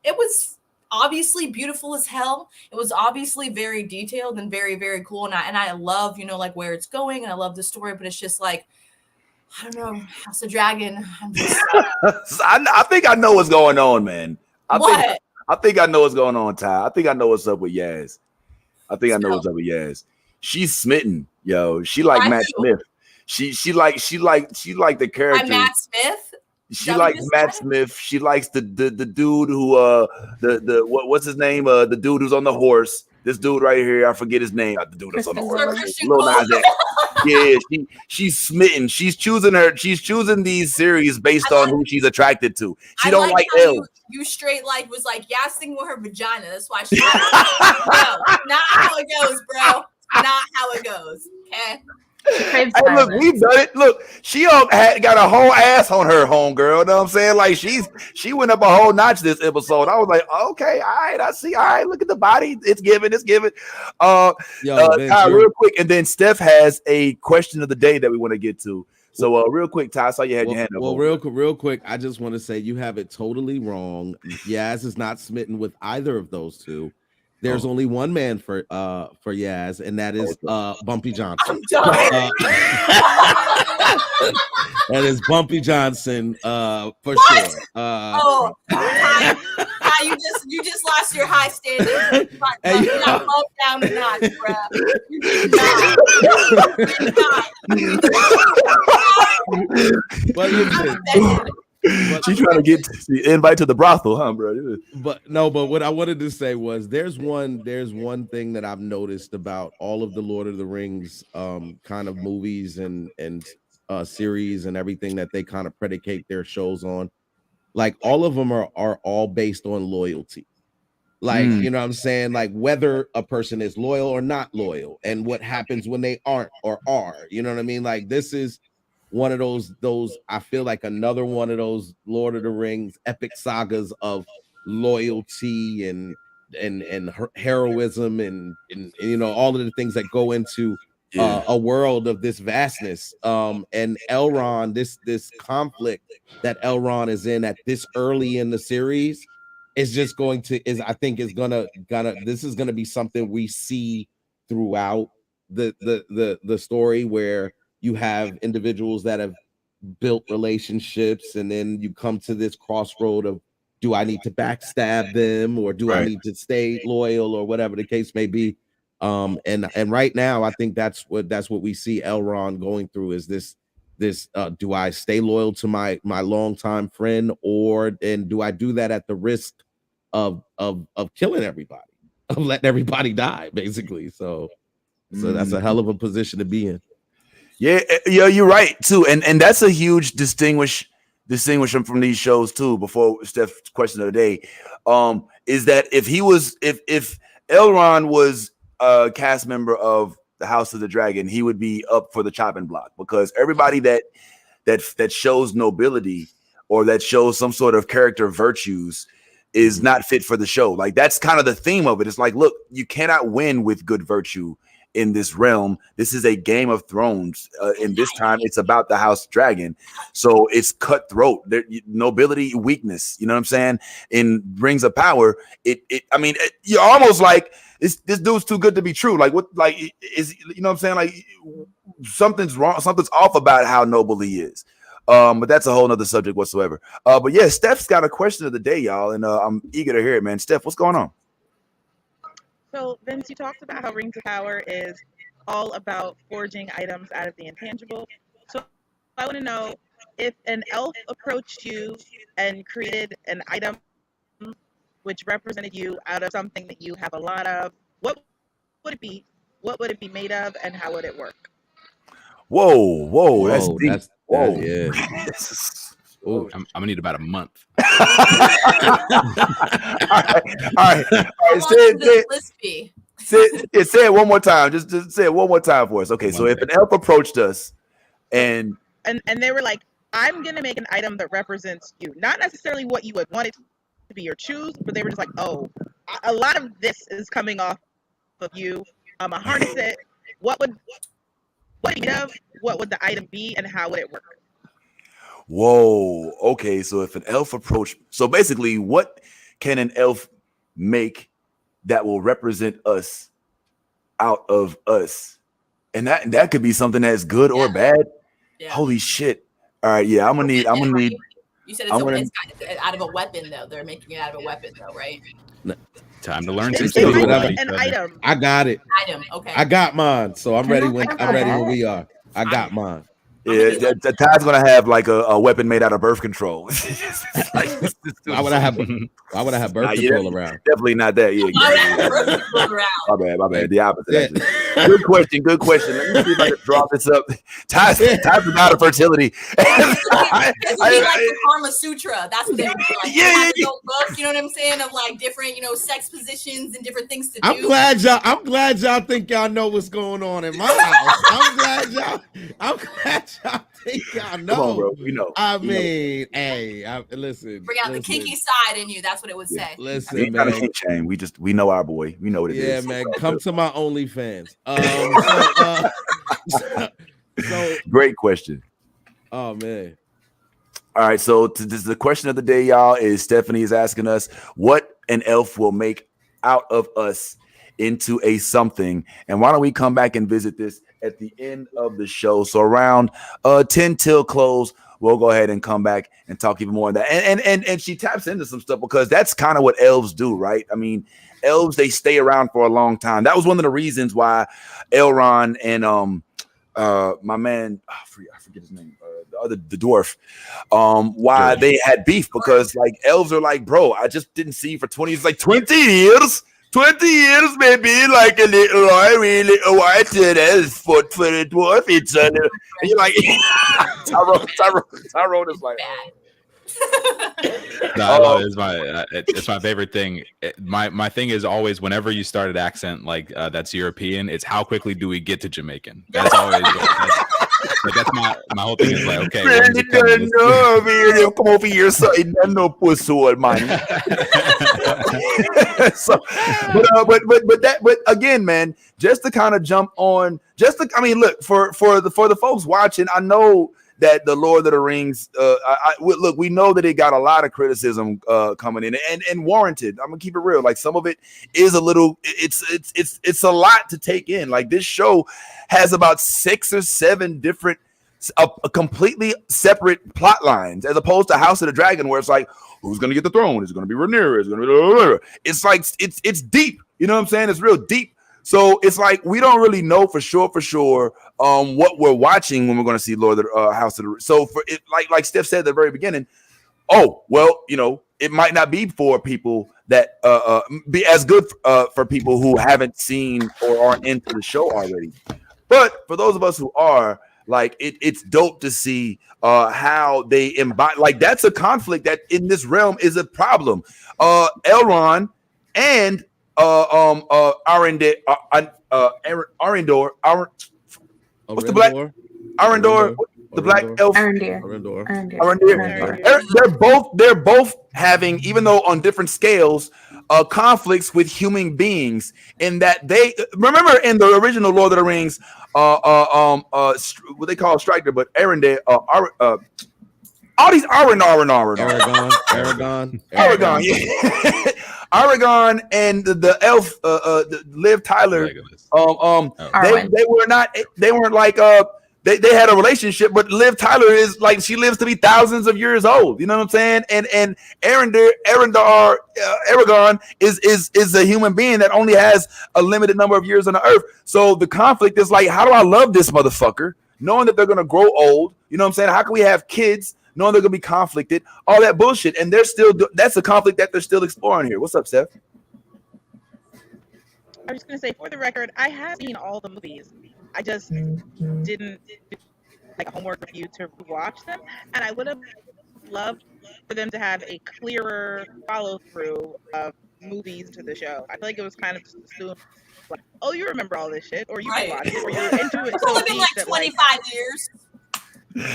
it was obviously beautiful as hell. It was obviously very detailed and very, very cool. And I love, like where it's going, and I love the story, but it's just like, I don't know, House of Dragon. I'm just I think I know what's going on, man. I think I know what's going on, Ty. I think I know what's up with Yaz. She's smitten, yo. She like Matt Smith. She like the character. Matt Smith. She likes Matt Smith. She likes the dude who what's his name? The dude who's on the horse. This dude right here, I forget his name. The dude that's on the horse. Yeah, she's smitten. She's choosing these series based on who she's attracted to. She don't like elves. You straight like was like singing with her vagina. That's why she. No, not how it goes, bro. Not how it goes. Okay. She craves Hey, look, silence. we've done it. Look, she got a whole ass on her, homegirl. You know what I'm saying? Like she went up a whole notch this episode. I was like, okay, all right, I see. All right, look at the body. It's given. Vince, Ty, real quick, and then Steph has a question of the day that we want to get to. So, real quick, Ty, I saw you had your hand up. Well, real quick, I just want to say you have it totally wrong. Yaz is not smitten with either of those two. There's only one man for Yaz, and that is Bumpy Johnson. That is Bumpy Johnson for sure. You just lost your high standards. You're not bumped down a notch, bro. You did not. She's trying to get the invite to the brothel, huh, bro? But what I wanted to say was there's one thing that I've noticed about all of the Lord of the Rings kind of movies and series and everything that they kind of predicate their shows on. Like all of them are all based on loyalty. Like, you know what I'm saying? Like whether a person is loyal or not loyal and what happens when they aren't or are, you know what I mean? Like this is one of those, I feel like another one of those Lord of the Rings epic sagas of loyalty and heroism and you know, all of the things that go into a world of this vastness. And Elrond, this conflict that Elrond is in at this early in the series is just I think is gonna this is gonna be something we see throughout the story, where you have individuals that have built relationships, and then you come to this crossroad of, do I need to backstab them, or do I need to stay loyal, or whatever the case may be. And right now, I think that's what we see Elrond going through, is this do I stay loyal to my longtime friend, and do I do that at the risk of killing everybody, of letting everybody die, basically. So that's a hell of a position to be in. Yeah, you're right too, and that's a huge distinguish them from these shows too. Before Steph's question of the day, is that if Elrond was a cast member of the House of the Dragon, he would be up for the chopping block, because everybody that shows nobility or that shows some sort of character virtues is not fit for the show. Like that's kind of the theme of it. It's like, look, you cannot win with good virtue in this realm. This is a Game of Thrones. And this time it's about the House Dragon. So it's cutthroat. Nobility, weakness, you know what I'm saying? In Rings of Power, you're almost like, this dude's too good to be true. Like what, like is, you know what I'm saying? Like something's wrong, something's off about how noble he is. But that's a whole nother subject whatsoever. But yeah, Steph's got a question of the day, y'all. And I'm eager to hear it, man. Steph, what's going on? So, Vince, you talked about how Rings of Power is all about forging items out of the intangible. So, I want to know, if an elf approached you and created an item which represented you out of something that you have a lot of, what would it be? What would it be made of, and how would it work? Whoa, that's deep. Yeah. Oh, I'm gonna need about a month. All right. Say it one more time. Just say it one more time for us. Okay, so if an elf approached us and they were like, I'm gonna make an item that represents you, not necessarily what you would want it to be or choose, but they were just like, oh, a lot of this is coming off of you. A harness it. What would it be of? What would the item be, and how would it work? Whoa. Okay. So if an elf approached, so basically, what can an elf make that will represent us out of us? And that could be something that's good or bad. Yeah. Holy shit. All right. Yeah. I'm gonna need. You said it's out of a weapon, though. They're making it out of a weapon, though, right? Time to learn some skills. An item. I got it. Item. Okay. I got mine, so I'm ready when we are. I got mine. Yeah, Ty's gonna have like a weapon made out of birth control. Why would I have birth control around? Definitely not that. Yeah. Birth control around. My bad. The opposite. Good question. Good question. Let me see if I can draw this up. Ty's about of fertility. It would be like the Karma Sutra. That's what it would be like. Yeah. Book, you know what I'm saying? Of like different, sex positions and different things to do. I'm glad y'all think y'all know what's going on in my house. I'm glad y'all think y'all know. Come on, bro. We know. I mean, hey, listen. Bring out the kinky side in you. That's what it would say. Listen, We ain't got a kink shame. We know our boy. We know what it is. Yeah, man. Come to my OnlyFans. So great question. Oh man. All right, so the question of the day, y'all, is Stephanie is asking us what an elf will make out of us into a something, and why don't we come back and visit this at the end of the show? So around 10 till close, we'll go ahead and come back and talk even more on that. And she taps into some stuff because that's kind of what elves do, right? I mean, elves, they stay around for a long time. That was one of the reasons why Elrond and my man, I forget his name, the dwarf, why they had beef, because like elves are like, bro, I just didn't see you for 20 years. Like 20 years, maybe, like a little white elf foot for the dwarf. It's and you're like, Tyrone is like, No, I love it. It's my favorite thing. My thing is always, whenever you start an accent like that's European, it's how quickly do we get to Jamaican? That's always that's my whole thing is like, okay, come over here, so no pussy, man. So, but again, man, just to kind of jump on, look for the folks watching, I know that the Lord of the Rings, look, we know that it got a lot of criticism coming in, and warranted. I'm gonna keep it real. Like, some of it is a little, it's a lot to take in. Like, this show has about 6 or 7 different, completely separate plot lines, as opposed to House of the Dragon, where it's like, who's gonna get the throne? Is it gonna be Rhaenyra? Is it gonna be? It's like it's deep. You know what I'm saying? It's real deep. So it's like we don't really know for sure what we're watching when we're going to see Lord of the House of the. So for it, like Steph said at the very beginning, it might not be for people that be as good for people who haven't seen or aren't into the show already. But for those of us who are, like, it's dope to see how they embody. Like, that's a conflict that in this realm is a problem. Elrond and Arendor. What's the black? Arendor, the black elf. Arendor. They're both having, even though on different scales, conflicts with human beings. In that they remember in the original Lord of the Rings, what they call Striker, but Arendor, all these Aragon. Yeah. Aragon and the elf, Liv Tyler, they weren't like they had a relationship, but Liv Tyler is like, she lives to be thousands of years old. You know what I'm saying? And Aragon is a human being that only has a limited number of years on the earth. So the conflict is like, how do I love this motherfucker, knowing that they're gonna grow old? You know what I'm saying? How can we have kids knowing they're gonna be conflicted? All that bullshit, and that's a conflict that they're still exploring here. What's up, Steph? I was just gonna say, for the record, I have seen all the movies. I just didn't do like a homework review to watch them, and I would have loved for them to have a clearer follow through of movies to the show. I feel like it was kind of just assumed, like, oh, you remember all this shit, or you can watch it, or you're into it. It's only been like 25 years.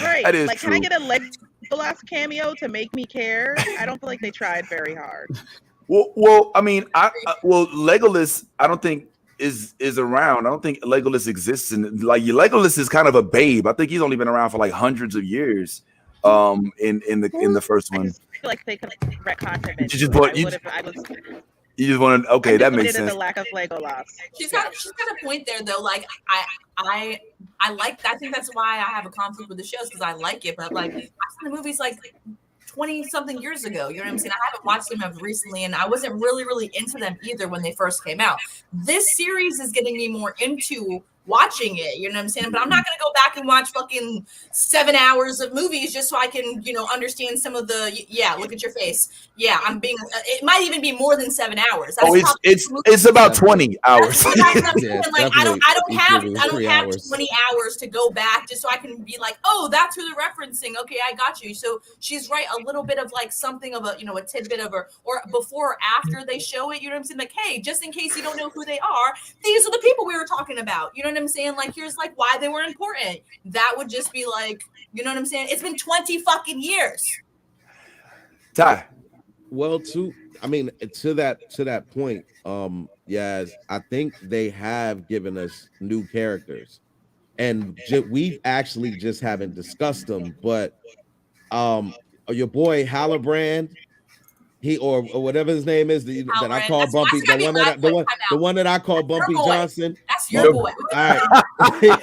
Right. That is like, true. can I get a Legolas cameo to make me care? I don't feel like they tried very hard. Well, I mean, Legolas, I don't think is around. I don't think Legolas exists, and like, Legolas is kind of a babe. I think he's only been around for like hundreds of years. In the first one, I just feel like they could retcon him. You just want to, okay, that makes sense. The lack of Legolas. She's got a point there though. Like, I think that's why I have a conflict with the shows, because I like it, but like, I've seen the movies like 20 something years ago. You know what I'm saying? I haven't watched them as recently, and I wasn't really into them either when they first came out. This series is getting me more into watching it. You know what I'm saying? But I'm not gonna go back and watch fucking 7 hours of movies just so I can, understand some of the. Yeah, look at your face. Yeah, I'm being. It might even be more than 7 hours. That Oh, is it's about 20 hours. Yeah, like I don't have equal to 3 have hours. 20 hours to go back just so I can be like, oh, that's who they're referencing. Okay, I got you. So she's right, a little bit of like something of a a tidbit of or before or after they show it. You know what I'm saying? Like, hey, just in case you don't know who they are, these are the people we were talking about. You know what I'm saying? Like, here's like why they were important. That would just be like, you know what I'm saying? It's been 20 fucking years. Ty. Well, to that point, yes, I think they have given us new characters, and we actually just haven't discussed them. But your boy Hallobrand, he or whatever his name is, that I call Bumpy, the one that I call Bumpy Johnson. That's your boy. All right.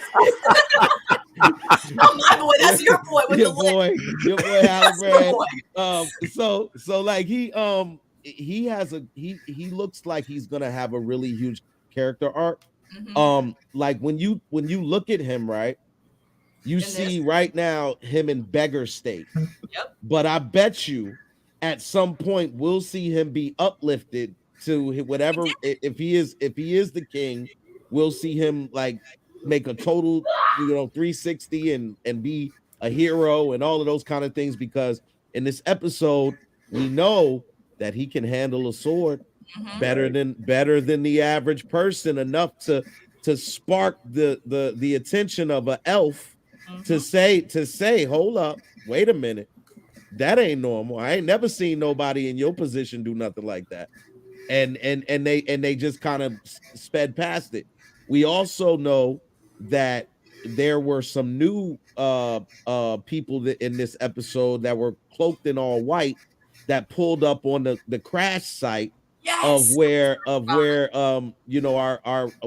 Not my boy. That's your boy with your the lip. Your boy Hallobrand. So like he has he looks like he's gonna have a really huge character arc. Mm-hmm. Like when you look at him, right, you see right now him in beggar state. Yep. But I bet you at some point we'll see him be uplifted to whatever. If he is the king, we'll see him like make a total 360 and be a hero and all of those kind of things, because in this episode we know that he can handle a sword better than the average person, enough to spark the attention of an elf to say, hold up, wait a minute, that ain't normal. I ain't never seen nobody in your position do nothing like that. And they just kind of sped past it. We also know that there were some new people that in this episode that were cloaked in all white that pulled up on the crash site of where our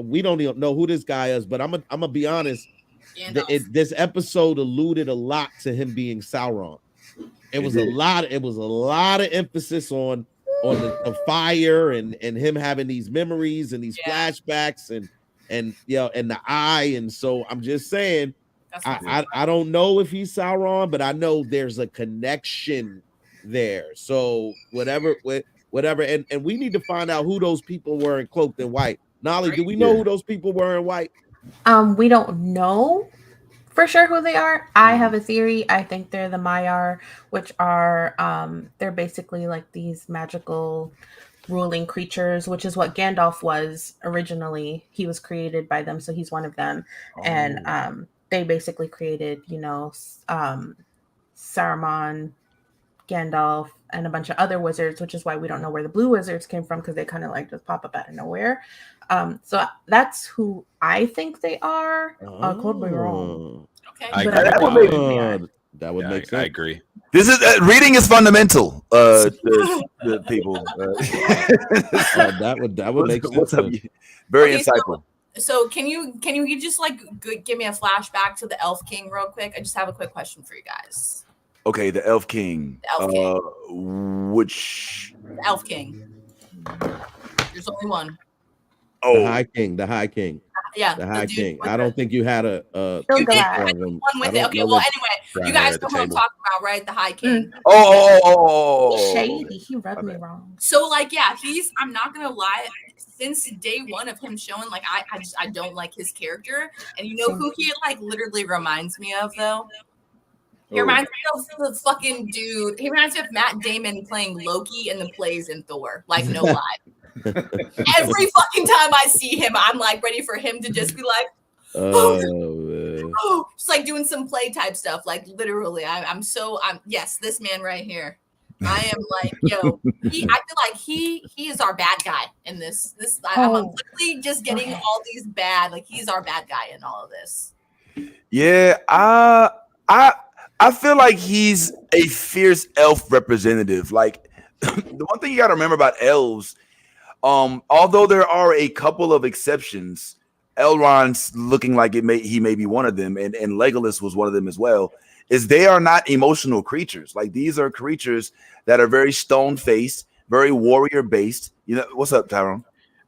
we don't even know who this guy is, but I'm gonna be honest, this episode alluded a lot to him being Sauron. It was a lot of emphasis on the fire and him having these memories and these flashbacks and the eye. And so I'm just saying, I don't know if he's Sauron, but I know there's a connection there. So whatever, and we need to find out who those people were in cloaked in white. Nolly, do we know who those people were in white? We don't know for sure who they are. I have a theory. I think they're the Maiar, which are they're basically like these magical ruling creatures, which is what Gandalf was originally. He was created by them, so he's one of them. And they basically created, Saruman, Gandalf, and a bunch of other wizards, which is why we don't know where the blue wizards came from, because they kind of like just pop up out of nowhere. So that's who I think they are. Could be wrong. Okay, that would make sense. I agree. This is reading is fundamental. The people. That would make sense. Very insightful. So can you just like give me a flashback to the Elf King real quick? I just have a quick question for you guys. Okay, the Elf King. The Elf King. Which? The Elf King. There's only one. Oh, the High King. Yeah, the High King. I don't think you had a you did one with it. Okay, well, anyway, you guys know what I'm talking about, right? The High King. Oh. Shady. He rubbed me wrong. So, like, yeah, I'm not gonna lie. Since day one of him showing, like, I don't like his character, and you know who he like literally reminds me of though. He reminds me of the fucking dude. He reminds me of Matt Damon playing Loki in the plays in Thor. Like, no lie. Every fucking time I see him, I'm like ready for him to just be like, just like doing some play type stuff. Like literally, I'm yes, this man right here. I am like, yo, I feel like he is our bad guy in this. I'm literally just getting all these bad. Like he's our bad guy in all of this. Yeah, I feel like he's a fierce elf representative. Like the one thing you got to remember about elves. Although there are a couple of exceptions, Elrond's looking like he may be one of them, and Legolas was one of them as well, is they are not emotional creatures. Like these are creatures that are very stone-faced, very warrior-based. You know, what's up, Tyrone?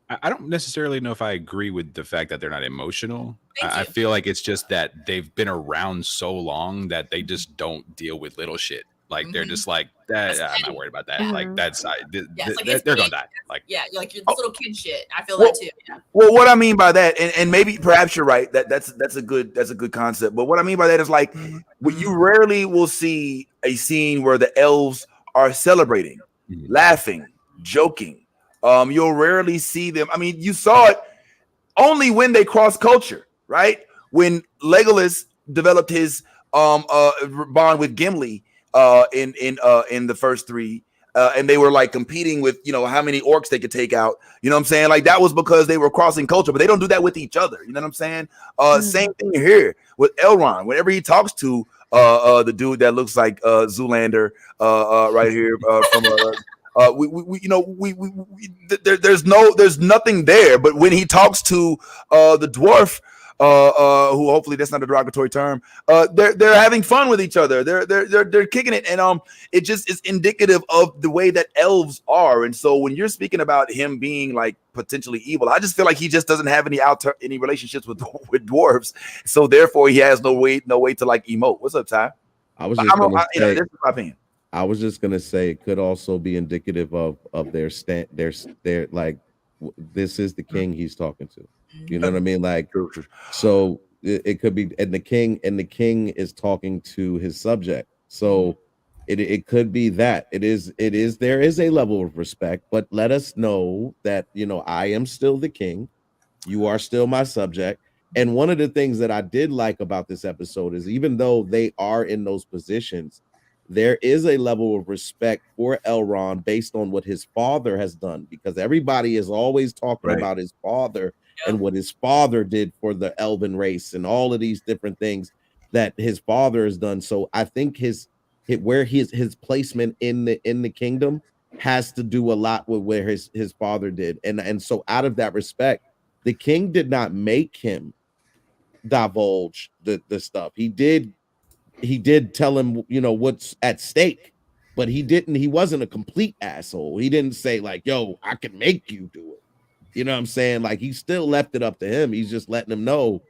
I don't necessarily know if I agree with the fact that they're not emotional. Thank I you. feel like it's just that they've been around so long that they just don't deal with little shit. Like they're just like that. That's I'm not petty. worried about that. Yeah. Like that's Yeah, it's like it's they're gonna big. die. Like Yeah, you're like this little kid shit. I feel Well- that too. Yeah. Well, what I mean by that, and maybe perhaps you're right. That's a good concept. But what I mean by that is like you rarely will see a scene where the elves are celebrating, laughing, joking. You'll rarely see them. I mean, you saw it only when they cross culture, right? When Legolas developed his bond with Gimli in the first three. And they were like competing with, how many orcs they could take out. You know what I'm saying? Like that was because they were crossing culture, but they don't do that with each other. You know what I'm saying? Same thing here with Elrond. Whenever he talks to the dude that looks like Zoolander right here from there's nothing there. But when he talks to the dwarf, who hopefully that's not a derogatory term, they're having fun with each other. They're kicking it, and it just is indicative of the way that elves are. And so when you're speaking about him being like potentially evil, I just feel like he just doesn't have any relationships with dwarves, so therefore he has no way to like emote. What's up, Ty? I was just gonna say, this is my opinion. I was just gonna say it could also be indicative of their like this is the king he's talking to. You know what I mean? Like, so it could be, and the king is talking to his subject. So it could be that there is a level of respect, but let us know that I am still the king, you are still my subject. And one of the things that I did like about this episode is even though they are in those positions, there is a level of respect for Elrond based on what his father has done, because everybody is always talking about his father and what his father did for the elven race and all of these different things that his father has done. So I think his placement in the kingdom has to do a lot with where his father did. And so out of that respect, the king did not make him divulge the stuff. He did tell him, what's at stake, but he wasn't a complete asshole. He didn't say like, yo, I can make you do it. You know what I'm saying? Like he still left it up to him. He's just letting him know,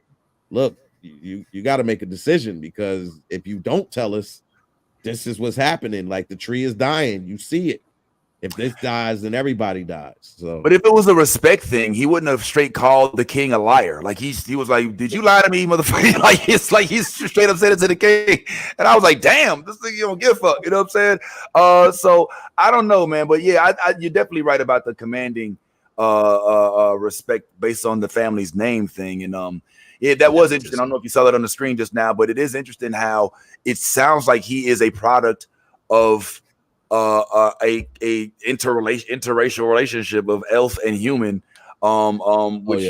look, you got to make a decision, because if you don't tell us, this is what's happening. Like the tree is dying. You see it. If this dies, then everybody dies. So, but if it was a respect thing, he wouldn't have straight called the king a liar. Like he was like, "Did you lie to me, motherfucker?" like he's straight up said it to the king, and I was like, "Damn, this thing you don't give a fuck." You know what I'm saying? So I don't know, man, but yeah, you're definitely right about the commanding respect based on the family's name thing, and yeah, that was interesting. I don't know if you saw that on the screen just now, but it is interesting how it sounds like he is a product of a interracial relationship of elf and human, which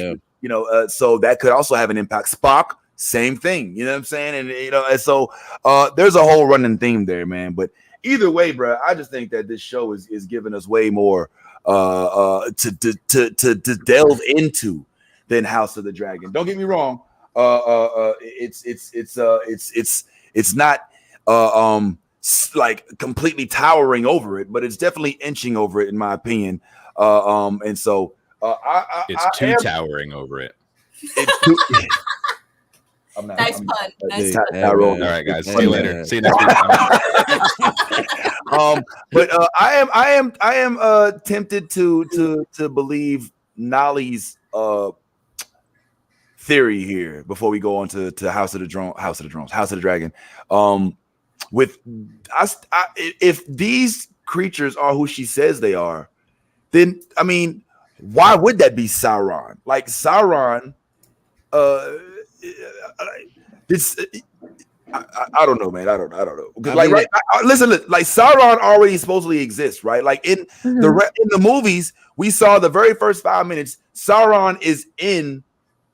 so that could also have an impact. Spock, same thing, you know what I'm saying? And and so there's a whole running theme there, man. But either way, bro, I just think that this show is giving us way more to delve into than House of the Dragon. Don't get me wrong, it's not like completely towering over it, but it's definitely inching over it, in my opinion. And so it's towering over it. Nice pun. Nice pun. All right, guys. See you later. See you next week. But I am tempted to believe Nolly's theory here before we go on to House of the Dragon. With us, if these creatures are who she says they are, then I mean, why would that be Sauron? Like Sauron, this I don't know, man. I don't know. Listen, like Sauron already supposedly exists, right? Like in the movies, we saw the very first 5 minutes. Sauron is in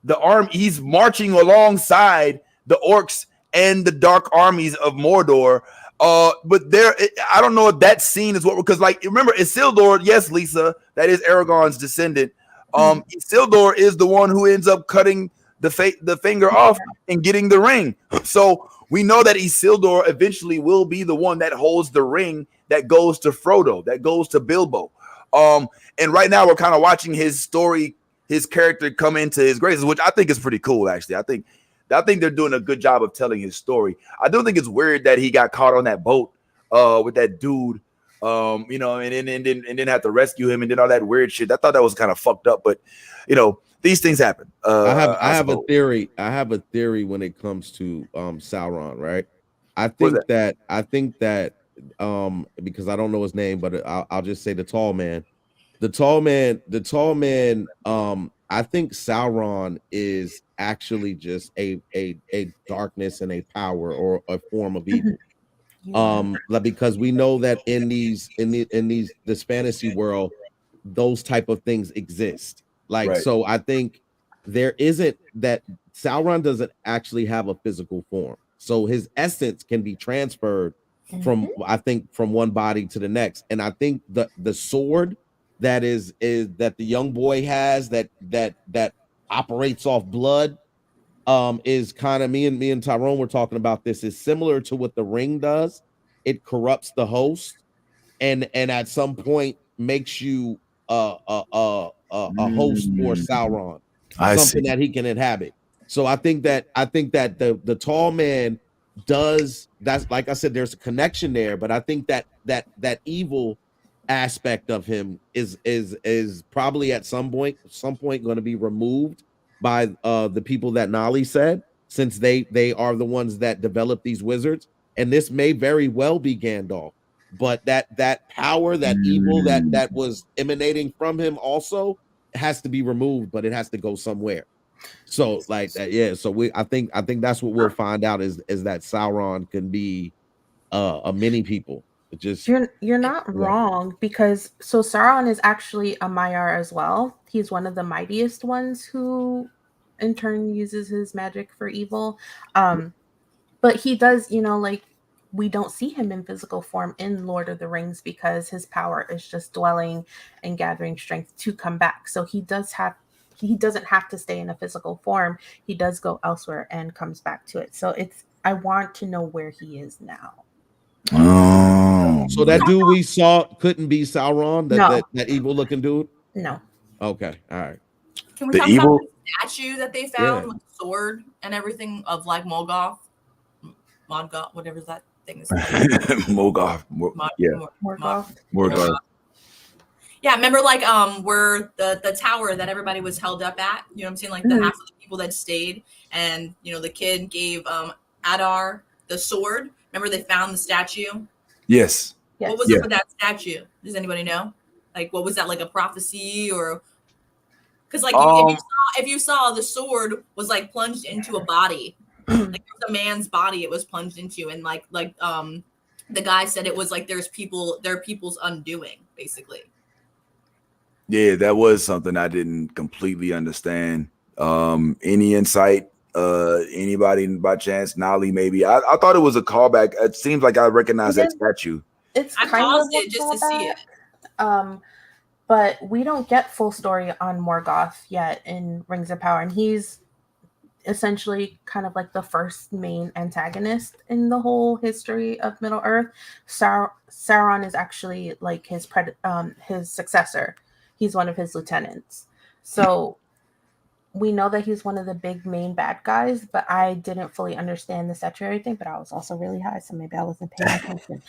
the army. He's marching alongside the orcs and the dark armies of Mordor. But I don't know if that scene is because, like, remember, Isildur, yes, Lisa, that is Aragorn's descendant. Isildur is the one who ends up cutting the finger off and getting the ring. So we know that Isildur eventually will be the one that holds the ring that goes to Frodo, that goes to Bilbo. And right now we're kind of watching his story, his character come into his graces, which I think is pretty cool. Actually, I think they're doing a good job of telling his story. I do think it's weird that he got caught on that boat with that dude, you know, and then have to rescue him and did all that weird shit. I thought that was kind of fucked up, but you know, these things happen. I have a theory. I have a theory when it comes to Sauron, right? I think that because I don't know his name, but I'll just say the tall man. The tall man. I think Sauron is actually just a darkness and a power or a form of evil. Like, because we know that in this fantasy world, those type of things exist. Like, Right. so I think there isn't that Sauron doesn't actually have a physical form, so his essence can be transferred from I think from one body to the next. And I think the sword that is that the young boy has that operates off blood is kind of me and Tyrone were talking about this, is similar to what the ring does. It corrupts the host and at some point makes you a host for Sauron, I something see. that he can inhabit. So I think that the tall man does. That's, like I said, there's a connection there, but I think that evil aspect of him is probably at some point going to be removed by the people that Nali said, since they are the ones that develop these wizards. And this may very well be Gandalf, but that power, that evil that was emanating from him also has to be removed, but it has to go somewhere. So like that, yeah. So I think that's what we'll find out is that Sauron can be a many people. It just You're not wrong, because so Sauron is actually a Maiar as well. He's one of the mightiest ones who in turn uses his magic for evil. But he does, you know, like, we don't see him in physical form in Lord of the Rings because his power is just dwelling and gathering strength to come back. So he doesn't have to stay in a physical form. He does go elsewhere and comes back to it. So I want to know where he is now. Oh. So that dude we saw couldn't be Sauron, that evil looking dude? No. Okay, all right. Can we The talk evil- about the statue that they found with the sword and everything of like Morgoth, whatever that thing is. Morgoth. Morgoth. Yeah, remember like where the tower that everybody was held up at, you know what I'm saying? Like the half of the people that stayed, and you know, the kid gave Adar the sword. Remember they found the statue? Yes. What was up with that statue? Does anybody know? Like, what was that, like a prophecy, or because like if you saw the sword was like plunged into a body, like it was a man's body, it was plunged into, and like the guy said it was like they're people's undoing, basically. Yeah, that was something I didn't completely understand. Any insight? Anybody by chance? Nali, maybe. I thought it was a callback. It seems like I recognize that statue. It's I kind paused of it just to see it. But we don't get full story on Morgoth yet in Rings of Power, and he's essentially kind of like the first main antagonist in the whole history of Middle Earth. Sauron is actually like his successor. He's one of his lieutenants. So we know that he's one of the big main bad guys, but I didn't fully understand the statuary thing, but I was also really high, so maybe I wasn't paying attention.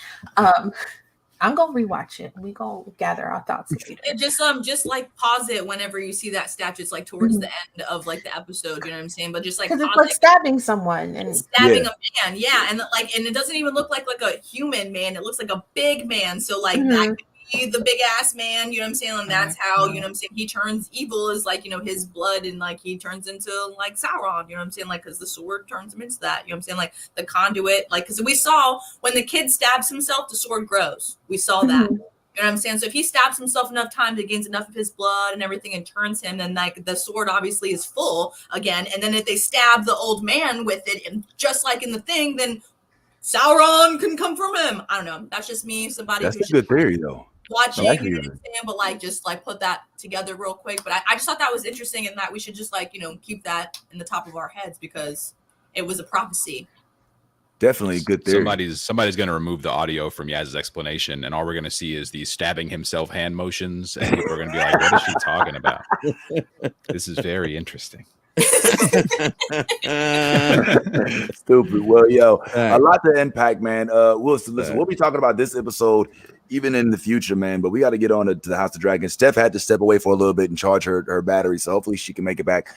I'm gonna rewatch it. We gonna gather our thoughts later. It just like pause it whenever you see that statue. It's like towards the end of like the episode, you know what I'm saying? But just like because it's like stabbing someone and stabbing a man, yeah, and like, and it doesn't even look like a human man. It looks like a big man. So like that could be the big ass man, you know what I'm saying? And that's how, you know what I'm saying, he turns evil, is like, you know, his blood, and like he turns into like Sauron, you know what I'm saying? Like, because the sword turns him into that, you know what I'm saying? Like the conduit, like, because we saw when the kid stabs himself, the sword grows. We saw that. You know what I'm saying? So if he stabs himself enough times, it gains enough of his blood and everything and turns him, then like the sword obviously is full again. And then if they stab the old man with it, and just like in the thing, then Sauron can come from him. I don't know. That's just me. Somebody That's who's a good theory, though. watching, you know what I'm saying? But like, just like put that together real quick. But I just thought that was interesting, and that we should just like, you know, keep that in the top of our heads because it was a prophecy. Definitely a good theory. Somebody's going to remove the audio from Yaz's explanation, and all we're going to see is these stabbing himself hand motions, and people are going to be like, "What is she talking about?" This is very interesting. Stupid. Well, yo, a lot to unpack, man. We'll be talking about this episode even in the future, man. But we got to get on to the House of Dragons. Steph had to step away for a little bit and charge her battery, so hopefully she can make it back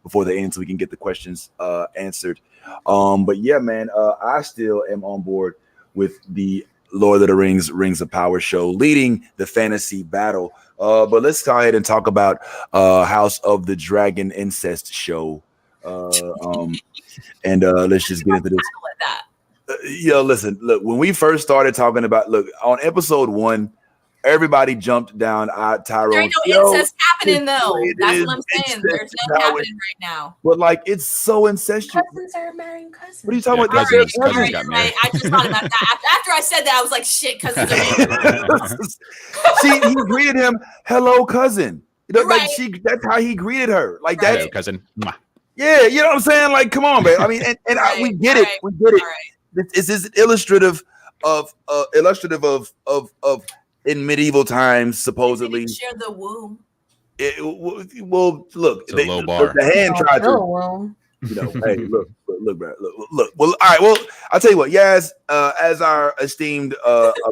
before the end so we can get the questions answered. But yeah, man, I still am on board with the Lord of the Rings of Power show leading the fantasy battle. But let's go ahead and talk about House of the Dragon incest show. And let's just get into this. Listen, look, when we first started talking about, on episode 1, everybody jumped down Tyrone. There ain't no incest happening, though. That's what I'm saying. There's none happening right now. But like, it's so incestuous. Cousins are marrying cousins. What are you talking about? Cousins got married. I just thought about that. After I said that, I was like, shit, cousins are married. See, he greeted him, hello, cousin. Right. Like that's how he greeted her. Like that. Hello, cousin. Mwah. Yeah, you know what I'm saying? Like, come on, man. I mean, we get it. We get it. This is illustrative of in medieval times, supposedly. Share the womb. Well, look, it's a low bar. The hand tried to. Hey, look, bro, look. Well, all right. Well, I'll tell you what. Yes, as our esteemed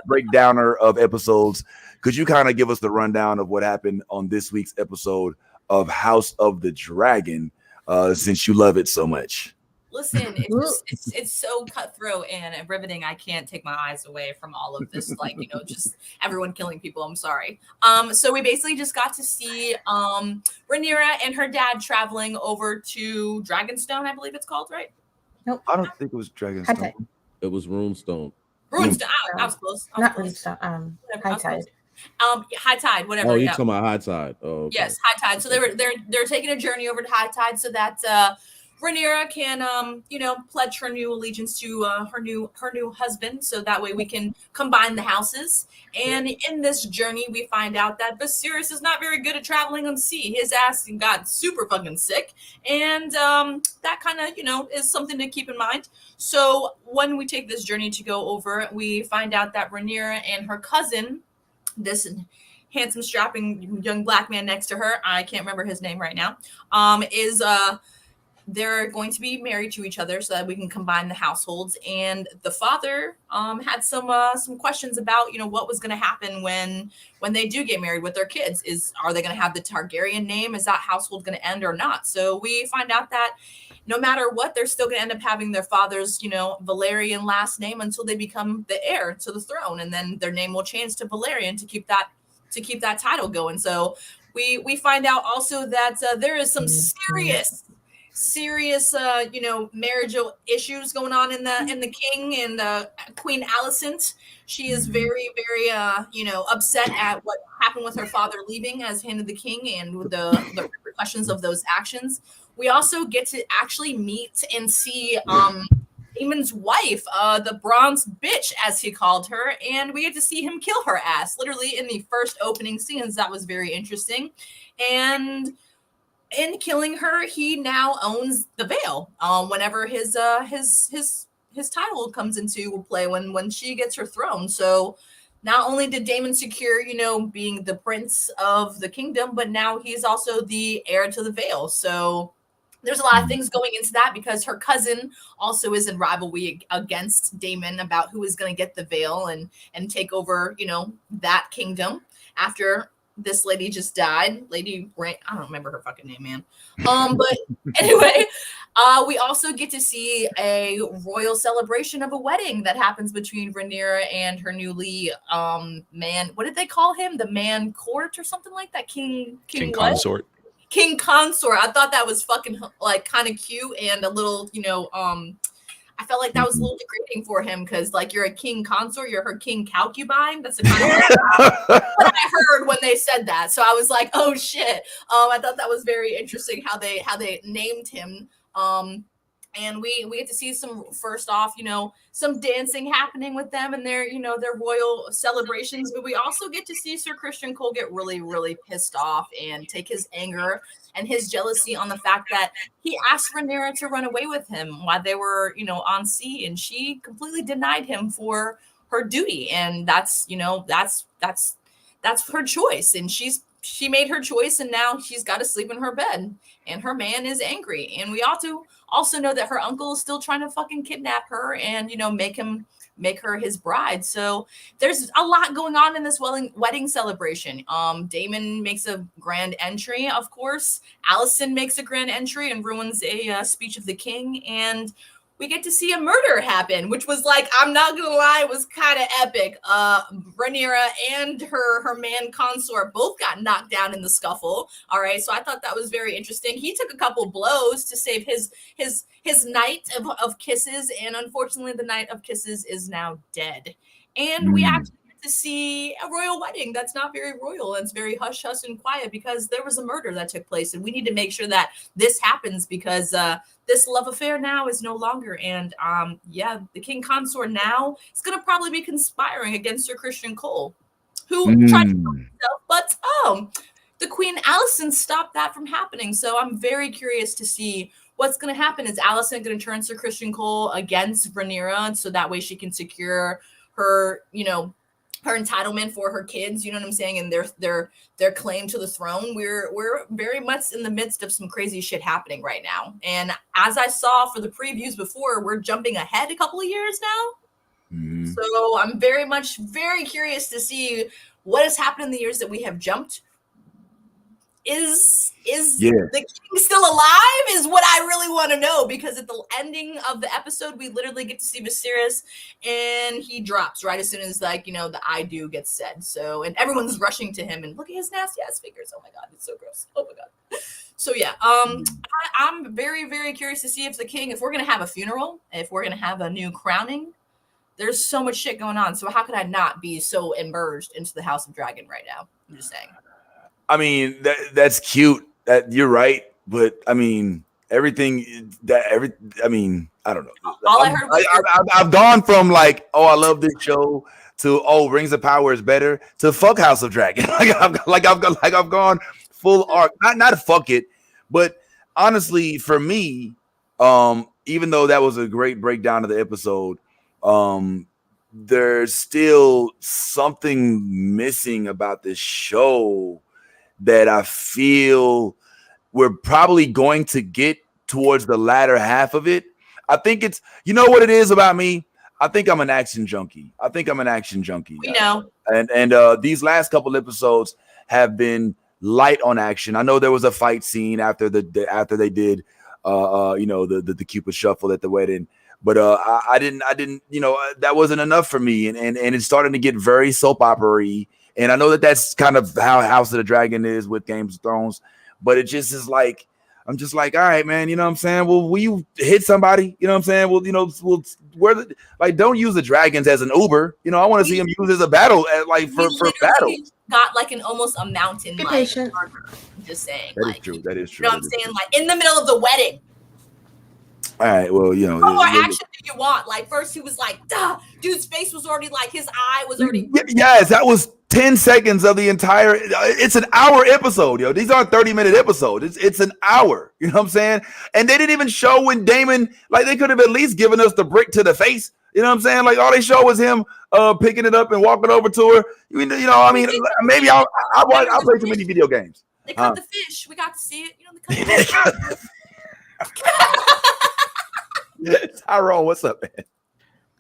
breakdowner of episodes, could you kind of give us the rundown of what happened on this week's episode of House of the Dragon, since you love it so much? Listen, it's so cutthroat and riveting. I can't take my eyes away from all of this, just everyone killing people. I'm sorry. So we basically just got to see Rhaenyra and her dad traveling over to Dragonstone, I believe it's called, right? Nope. I don't think it was Dragonstone. It was Runestone. Runestone. I was close. Not Runestone. High Tide. High Tide, whatever. Oh, you're talking about High Tide. Oh, okay. Yes, High Tide. So they're taking a journey over to High Tide so that Rhaenyra can pledge her new allegiance to her new husband, so that way we can combine the houses. And in this journey, we find out that Viserys is not very good at traveling on sea. His ass got super fucking sick, and that kind of is something to keep in mind. So when we take this journey to go over, we find out that Rhaenyra and her cousin, this handsome, strapping young black man next to her, I can't remember his name right now, they're going to be married to each other so that we can combine the households. And the father had some questions about, what was going to happen when they do get married with their kids. Are they going to have the Targaryen name? Is that household going to end or not? So we find out that no matter what, they're still going to end up having their father's, Valerian last name until they become the heir to the throne. And then their name will change to Valerian to keep that title going. So we find out also that there is some serious marriage issues going on in the king and Queen Alicent. She is very, very upset at what happened with her father leaving as hand of the king and with the repercussions of those actions. We also get to actually meet and see Daemon's wife, the bronze bitch, as he called her, and we get to see him kill her ass literally in the first opening scenes. That was very interesting. And in killing her, he now owns the veil. Whenever his title comes into play, when she gets her throne. So not only did Daemon secure, being the prince of the kingdom, but now he's also the heir to the veil. So there's a lot of things going into that, because her cousin also is in rivalry against Daemon about who is going to get the veil and take over, that kingdom after this lady just died. Lady I don't remember her fucking name, man. But anyway, we also get to see a royal celebration of a wedding that happens between Rhaenyra and her newly man. What did they call him? The man court or something like that? King consort. King consort. I thought that was fucking kind of cute and a little, I felt like that was a little degrading for him, because you're a king consort, you're her king concubine. That's the kind of what I heard when they said that. So I was like, oh shit. I thought that was very interesting how they named him. And we get to see some, first off, some dancing happening with them and their, their royal celebrations. But we also get to see Sir Christian Cole get really, really pissed off and take his anger and his jealousy on the fact that he asked Rhaenyra to run away with him while they were, on sea, and she completely denied him for her duty. And that's her choice, and she made her choice, and now she's got to sleep in her bed, and her man is angry. And we also know that her uncle is still trying to fucking kidnap her and make her his bride. So there's a lot going on in this wedding celebration. Daemon makes a grand entry, of course. Alicent makes a grand entry and ruins a speech of the king, and we get to see a murder happen, which was, like, I'm not gonna lie, it was kind of epic. Rhaenyra and her man consort both got knocked down in the scuffle. All right, so I thought that was very interesting. He took a couple blows to save his night of kisses, and unfortunately, the night of kisses is now dead. And we actually get to see a royal wedding that's not very royal. It's very hush hush and quiet because there was a murder that took place, and we need to make sure that this happens because this love affair now is no longer. And the king consort now is going to probably be conspiring against Sir Christian Cole, who tried to kill himself, but the Queen Alicent stopped that from happening. So I'm very curious to see what's going to happen. Is Alicent going to turn Sir Christian Cole against Rhaenyra so that way she can secure her, her entitlement for her kids, you know what I'm saying, and their claim to the throne? We're very much in the midst of some crazy shit happening right now. And as I saw for the previews before, we're jumping ahead a couple of years now. So I'm very curious to see what has happened in the years that we have jumped. Is the king still alive is what I really want to know, because at the ending of the episode, we literally get to see Viserys and he drops right as soon as, like, the I do gets said. So, and everyone's rushing to him and look at his nasty ass fingers. Oh my God, it's so gross. Oh my God. So yeah, I'm very, very curious to see if we're going to have a funeral, if we're going to have a new crowning. There's so much shit going on. So how could I not be so immersed into the House of Dragon right now? I'm just saying. I mean, that's cute. That you're right, but I mean, I mean, I don't know. All I heard was I've gone from, like, oh, I love this show, to, oh, Rings of Power is better, to fuck House of Dragon. I've gone full arc. Not fuck it, but honestly, for me, even though that was a great breakdown of the episode, there's still something missing about this show that I feel we're probably going to get towards the latter half of it. I think it's, you know what it is about me? I think I'm an action junkie. We know. And these last couple episodes have been light on action. I know there was a fight scene after they did the Cupid shuffle at the wedding, but I didn't that wasn't enough for me, and it's starting to get very soap opera-y. And I know that's kind of how House of the Dragon is with Game of Thrones, but it just is like, I'm just like, all right, man, you know what I'm saying? Well, will you hit somebody? You know what I'm saying? Well, don't use the dragons as an Uber. I want to see them used as a battle, for battle. Got like almost a mountain. Be patient. I'm just saying. That is true. You know what I'm saying? Like in the middle of the wedding. All right, well, How more action do you want? Like, first he was like, duh, dude's face was already, like, his eye was already. Yes, that was 10 seconds of the entire. It's an hour episode, yo. These aren't 30-minute episodes. It's an hour. You know what I'm saying? And they didn't even show when Daemon, like, they could have at least given us the brick to the face. You know what I'm saying? Like, all they show was him picking it up and walking over to her. Maybe I'll play too many video games. They cut the fish. We got to see it. They cut the fish. Tyrone, what's up, man?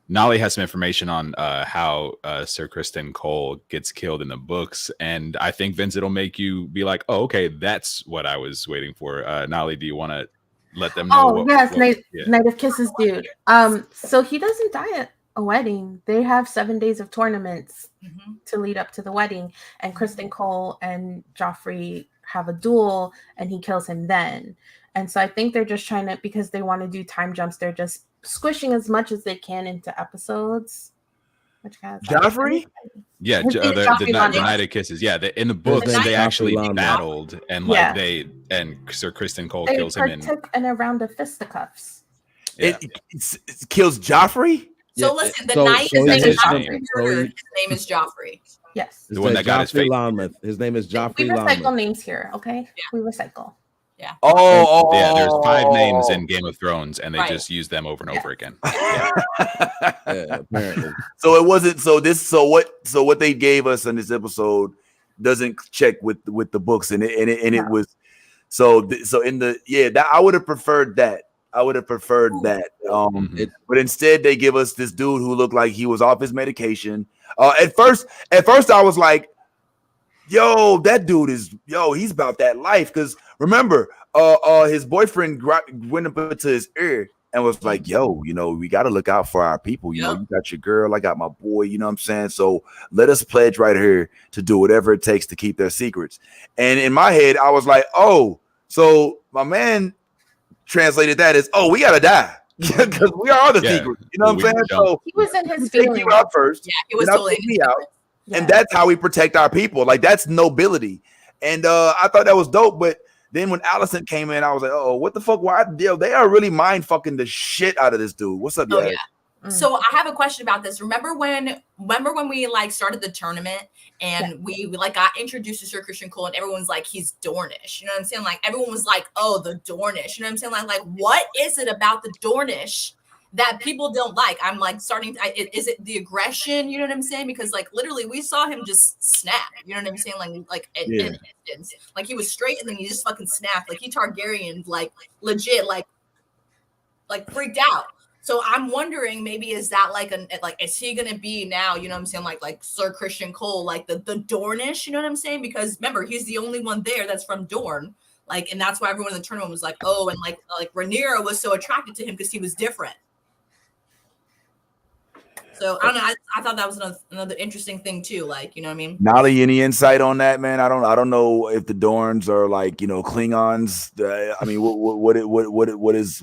Nolly has some information on how Sir Christian Cole gets killed in the books, and I think, Vince, it'll make you be like, "Oh, okay, that's what I was waiting for." Nolly, do you want to let them know? Night of Kisses, dude. So he doesn't die at a wedding. They have 7 days of tournaments to lead up to the wedding, and Christian Cole and Joffrey have a duel, and he kills him then. And so I think they're just trying to, because they want to do time jumps, they're just squishing as much as they can into episods. Joffrey? Yeah, the Night of Kisses. Yeah, in the books they actually battled, and Sir Christian Cole kills him. They partook in a round of fisticuffs. It kills Joffrey. So listen, the knight is that's named his Joffrey name. murdered. His name is Joffrey. Yes. The one that got his Joffrey face. Monmouth. His name is We Joffrey recycle Monmouth. names here, okay? Yeah. We recycle. Oh, Yeah, there's 5 names in Game of Thrones, and they Right. just use them over and over again. Apparently. So it wasn't. So what they gave us in this episode doesn't check with the books, and it was. So in the that I would have preferred that. That. But instead they give us this dude who looked like he was off his medication. At first I was like, yo, that dude is he's about that life. Because remember, his boyfriend went up into his ear and was like, yo, we got to look out for our people. You know, you got your girl, I got my boy, you know what I'm saying? So let us pledge right here to do whatever it takes to keep their secrets. And in my head, I was like, oh, so my man translated that as, oh, we got to die. Because we are the secret. You know what I'm saying? So he was in his take feelings. you out first. Yeah, it was then I'll totally take me out. Yeah. And that's how we protect our people. Like, that's nobility. And I thought that was dope. But then when Allison came in, I was like, oh, what the fuck? Why? They are really mind fucking the shit out of this dude. What's up, y'all? So I have a question about this. Remember when we like started the tournament and we like got introduced to Sir Christian Cole and everyone's like, he's Dornish. You know what I'm saying? Like everyone was like, oh, the Dornish. You know what I'm saying? Like what is it about the Dornish that people don't like? I'm like starting to, is it the aggression? You know what I'm saying? Because like literally we saw him just snap. You know what I'm saying? Like in an instance. Like he was straight and then he just fucking snapped. Like he Targaryen, like legit, like freaked out. So I'm wondering, maybe is that is he gonna be now? You know what I'm saying? Like Sir Christian Cole, like the Dornish. You know what I'm saying? Because remember, he's the only one there that's from Dorne. Like, and that's why everyone in the tournament was like, oh, and like Rhaenyra was so attracted to him because he was different. So I don't know. I thought that was another interesting thing too. Like, you know what I mean? Nolly, any insight on that, man? I don't know if the Dorns are like Klingons. I mean,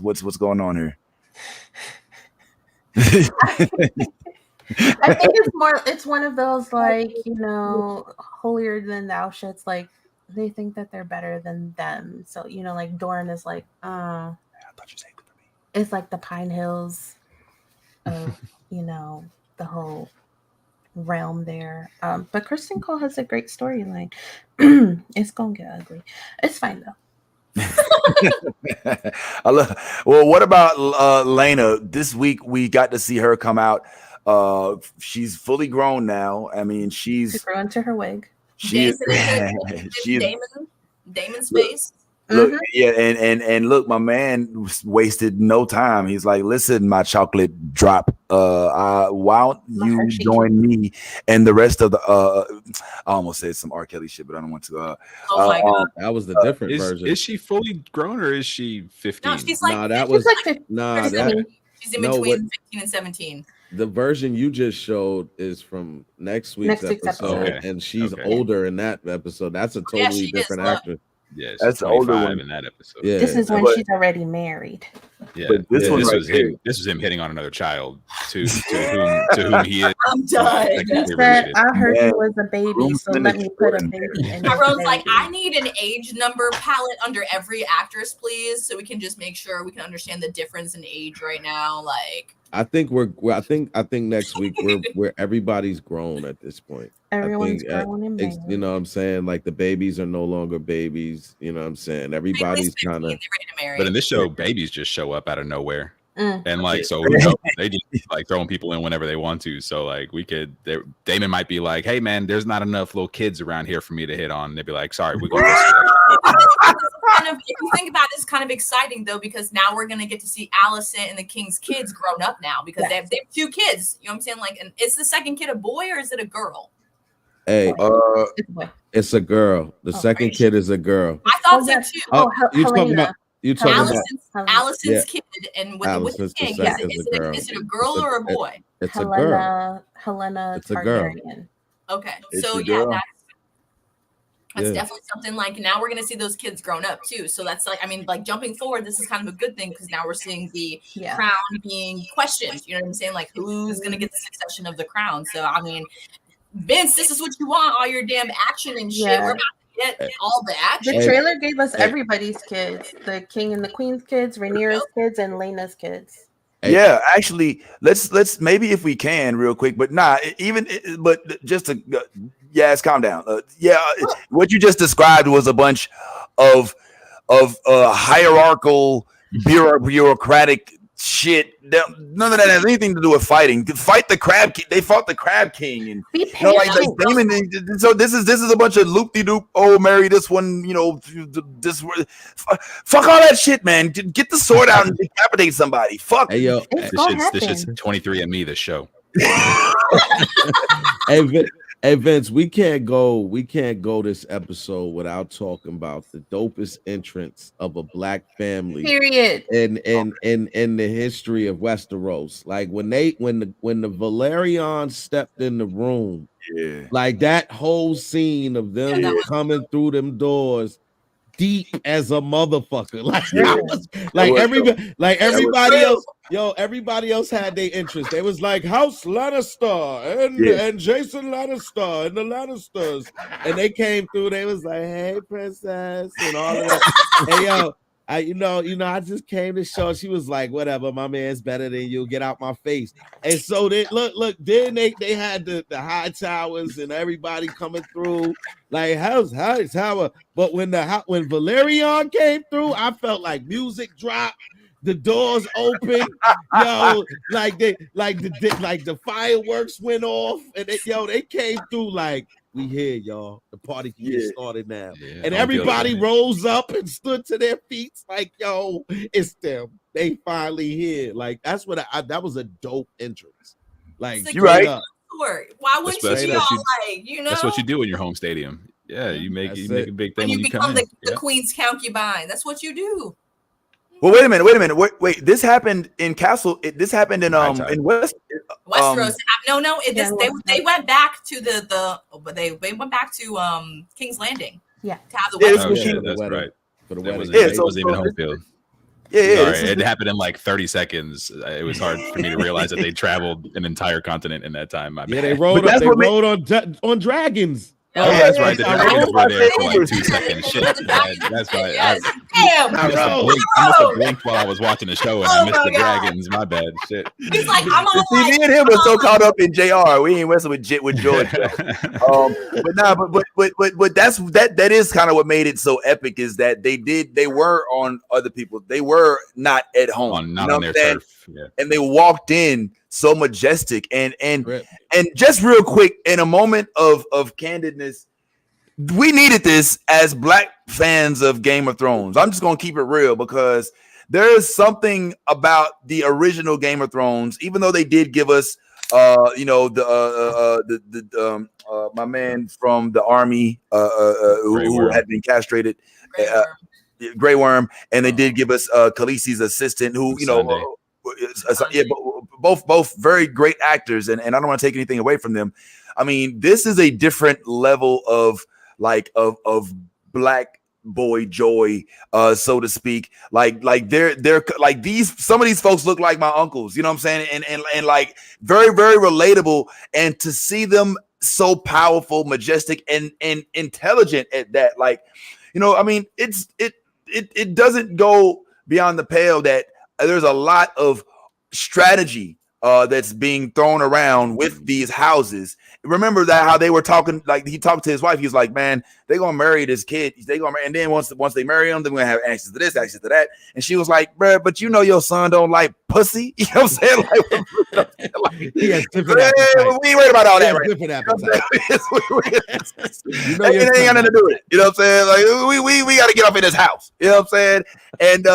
what's going on here? I think it's one of those like, holier than thou shits. Like they think that they're better than them. So, like Dorne is like, I thought you said it for me. It's like the Pine Hills of, the whole realm there. But Kristen Cole has a great storyline. It's gonna get ugly. It's fine though. Well, what about Lena? This week we got to see her come out. She's fully grown now. I mean, she grew into her wig. She's Damon's face. Look, and look, my man wasted no time. He's like, listen, my chocolate drop. Why don't you join me and the rest of the I almost said some R. Kelly shit, but I don't want to. Oh my god, that was the different version. Is she fully grown or is she 15? No, she's like, she's in between 15 and 17. The version you just showed is from next week's episode, and she's older in that episode. That's a totally different actress. Yes, that's the older one in that episode. Yeah. This is when she's already married. Yeah, this was him hitting on another child to whom he is. I'm done. He said, I heard he was a baby, so let me put a baby in. Tyrone's like, I need an age number palette under every actress, please, so we can just make sure we can understand the difference in age right now. Like, I think I think next week we're everybody's grown at this point. Everyone's grown and married. You know what I'm saying? Like the babies are no longer babies. You know what I'm saying? Everybody's kind of. But in this show, babies just show up out of nowhere. And like, so they just like throwing people in whenever they want to. So like Damon might be like, hey man, there's not enough little kids around here for me to hit on. And they'd be like, sorry, we're going if you think about it, it's kind of exciting though, because now we're gonna get to see Allison and the King's kids grown up now because they have 2 kids. You know what I'm saying? Like, and is the second kid a boy or is it a girl? Hey, it's a girl. The second kid is a girl. I thought so too. You talking about Allison's kid, and with the King, is it a girl or a boy? It's a girl. Helena. It's a girl. Okay, so that's definitely something. Like now we're gonna see those kids grown up too. So that's like, I mean, like jumping forward, this is kind of a good thing because now we're seeing the crown being questioned. You know what I'm saying? Like who's gonna get the succession of the crown? So I mean, Vince, this is what you want, all your damn action and shit. We're about to get all the action. The trailer gave us everybody's kids: the king and the queen's kids, Rhaenyra's kids, and Lena's kids. Yeah, actually, let's maybe if we can real quick, but but just to yes, calm down. What you just described was a bunch of hierarchical bureaucratic shit. None of that has anything to do with fighting. Fight the crab king. They fought the crab king, and like Damon. So this is a bunch of loop de doop. Oh, marry this one. This fuck all that shit, man. Get the sword out and decapitate somebody. Fuck. Hey yo, this shit's 23andMe. This show. Hey Vince, we can't go this episode without talking about the dopest entrance of a black family. Period. In the history of Westeros. Like when the Valerians stepped in the room, like that whole scene of them coming through them doors. Deep as a motherfucker, everybody else had their interest. They was like House Lannister and Jason Lannister and the Lannisters, and they came through. They was like, "Hey, princess," and all of that. Hey, yo, I just came to show. She was like, "Whatever, my man's better than you. Get out my face." And so they look. Then they had the high towers and everybody coming through. Like how's tower, but when Valerian came through, I felt like music dropped, the doors open, like the fireworks went off, and they came through like we here, y'all. The party can get started now, and everybody rose up and stood to their feet, like it's them. They finally here. Like that's what that was a dope entrance. Like you're right. Why wouldn't you be all That's what you do in your home stadium. Yeah, you make a big thing when you become come in. the queen's concubine. That's what you do. Well, wait a minute. Wait. This happened in Castle. This happened in Westeros. No. They went back to they went back to King's Landing. Yeah. To have the wedding. That's right. For the wedding. It wasn't even home field. Yeah. Sorry, it happened in like 30 seconds. It was hard for me to realize that they traveled an entire continent in that time. They rode on dragons. Oh, that's right. The dragons were there for like 2 seconds. Shit, that's right. I must have blinked while I was watching the show and I missed the dragons. My bad. Shit. He's like, I'm all See, me and him were so caught up in JR. We ain't messing with George. But that is kind of what made it so epic is that they were on other people. They were not at home. Not on their turf. Yeah. And they walked in so majestic and just real quick in a moment of candidness, we needed this as black fans of Game of Thrones. I'm just gonna keep it real because there is something about the original Game of Thrones, even though they did give us my man from the army who had been castrated, Grey Worm, and they did give us Khaleesi's assistant who both very great actors, and I don't want to take anything away from them. I mean, this is a different level of black boy joy, so to speak. Like they're like some of these folks look like my uncles, you know what I'm saying? And like very, very relatable. And to see them so powerful, majestic, and intelligent at that, like, I mean, it doesn't go beyond the pale that there's a lot of strategy that's being thrown around with these houses. Remember that how they were talking, like he talked to his wife. He was like, man, they're gonna marry this kid. And then once they marry him, they're gonna have access to this, access to that. And she was like, bro, but your son don't like pussy. You know what I'm saying? Like he has different appetite. We ain't worried about all that, right? Different appetite. It ain't got nothing to do with it. You know what I'm saying? Like we got to get up in this house. You know what I'm saying? And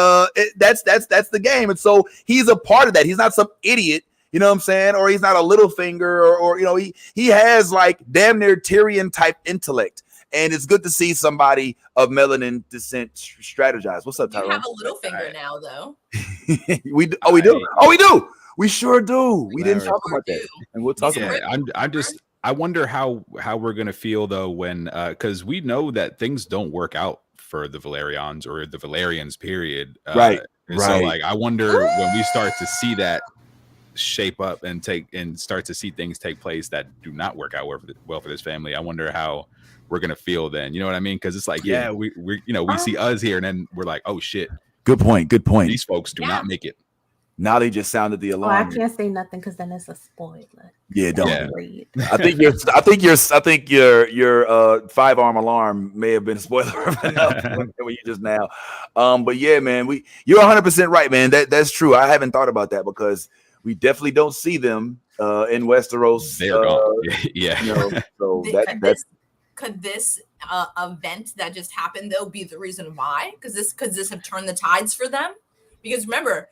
that's the game. And so he's a part of that. He's not some idiot. You know what I'm saying? Or he's not a little finger, or he has like damn near Tyrion type intellect. And it's good to see somebody of melanin descent strategize. What's up, Tyrone? You have a little finger now, though. We do. Oh, we do. We sure do. We didn't talk about that, and we'll talk about it. I wonder how we're gonna feel though when because we know that things don't work out for the Valerians or the Valerians, period. Right. So like, I wonder when we start to see that shape up and start to see things take place that do not work out well for this family. I wonder how we're gonna feel then. You know what I mean? Because it's like, yeah, we see us here, and then we're like, oh shit. Good point. These folks do not make it. Now they just sounded the alarm. I can't say nothing because then it's a spoiler. Yeah, don't. Yeah. Read. I think your 5-arm alarm may have been a spoiler enough when you just now. But yeah, man, you're 100% right, man. That's true. I haven't thought about that because we definitely don't see them in Westeros. They're gone. Yeah. You know, so could this event that just happened though be the reason why? Could this have turned the tides for them? Because remember,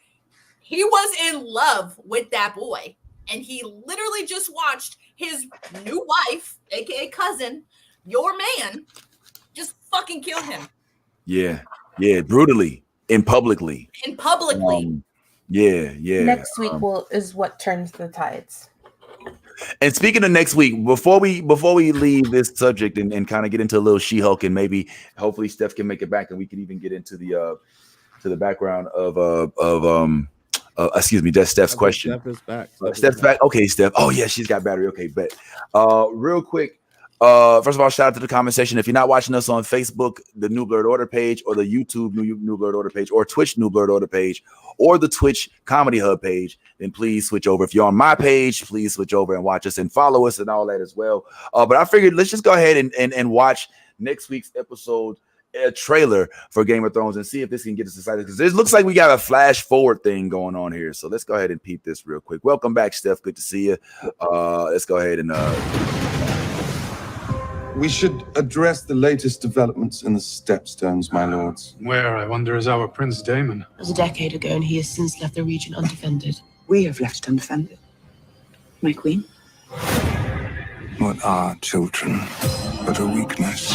he was in love with that boy, and he literally just watched his new wife, aka cousin, your man, just fucking kill him. Yeah, brutally and publicly. Yeah. Next week is what turns the tides. And speaking of next week, before we leave this subject and kind of get into a little She-Hulk, and maybe hopefully Steph can make it back, and we can even get into the background of excuse me, that's Steph's question. Steph is back. Steph's back. Okay, Steph. Oh yeah, she's got battery. Okay, bet. Real quick. First of all, shout out to the comment section. If you're not watching us on Facebook, the New Blurred Order page, or the YouTube New Blurred Order page, or Twitch New Blurred Order page, or the Twitch Comedy Hub page, then please switch over. If you're on my page, please switch over and watch us and follow us and all that as well. But I figured let's just go ahead and watch next week's episode trailer for Game of Thrones and see if this can get us excited, because it looks like we got a flash forward thing going on here. So let's go ahead and peep this real quick. Welcome back, Steph. Good to see you. Let's go ahead and we should address the latest developments in the Stepstones, my lords. Where, I wonder, is our Prince Daemon? It was a decade ago, and he has since left the region undefended. We have left it undefended. My queen. What are children but a weakness?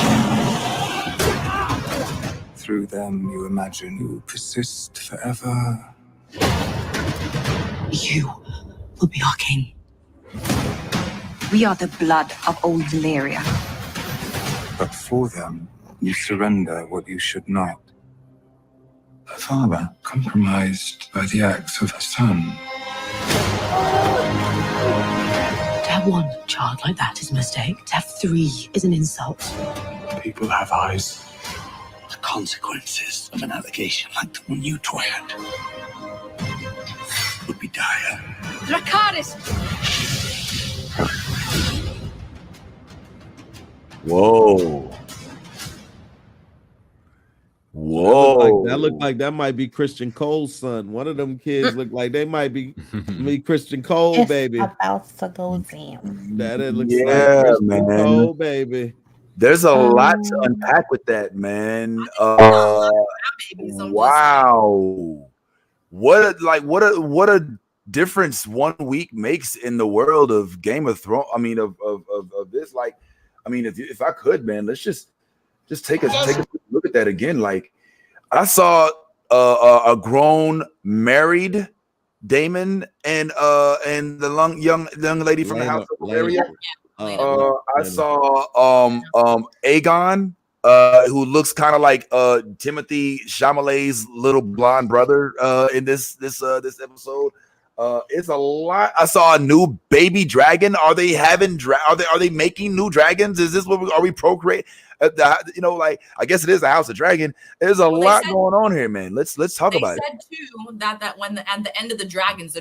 Through them, you imagine you will persist forever. You will be our king. We are the blood of old Valyria. But for them, you surrender what you should not. A father compromised by the acts of a son. To have one child like that is a mistake. To have 3 is an insult. People have eyes. The consequences of an allegation like the one you twirled would be dire. Dracarys! Whoa. That looked like that might be Christian Cole's son. One of them kids look like they might be Christian Cole, It's baby. about to go down. That it looks like Christian man. Cole, baby. There's a lot to unpack with that, man. Wow. What a difference 1 week makes in the world of Game of Thrones. I mean, of this. Like, I mean, if I could, man, let's just take a look at that again. Like, I saw a grown married Daemon and the young lady from the house of Valyria. I saw Aegon, who looks kind of like Timothy Chalamet's little blonde brother in this episode. It's a lot. I saw a new baby dragon. Are they having are they making new dragons? Is this what are we procreate? Like, I guess it is the House of Dragon. There's a lot going on here, man. Let's talk about it. They said too that when at the end of the dragons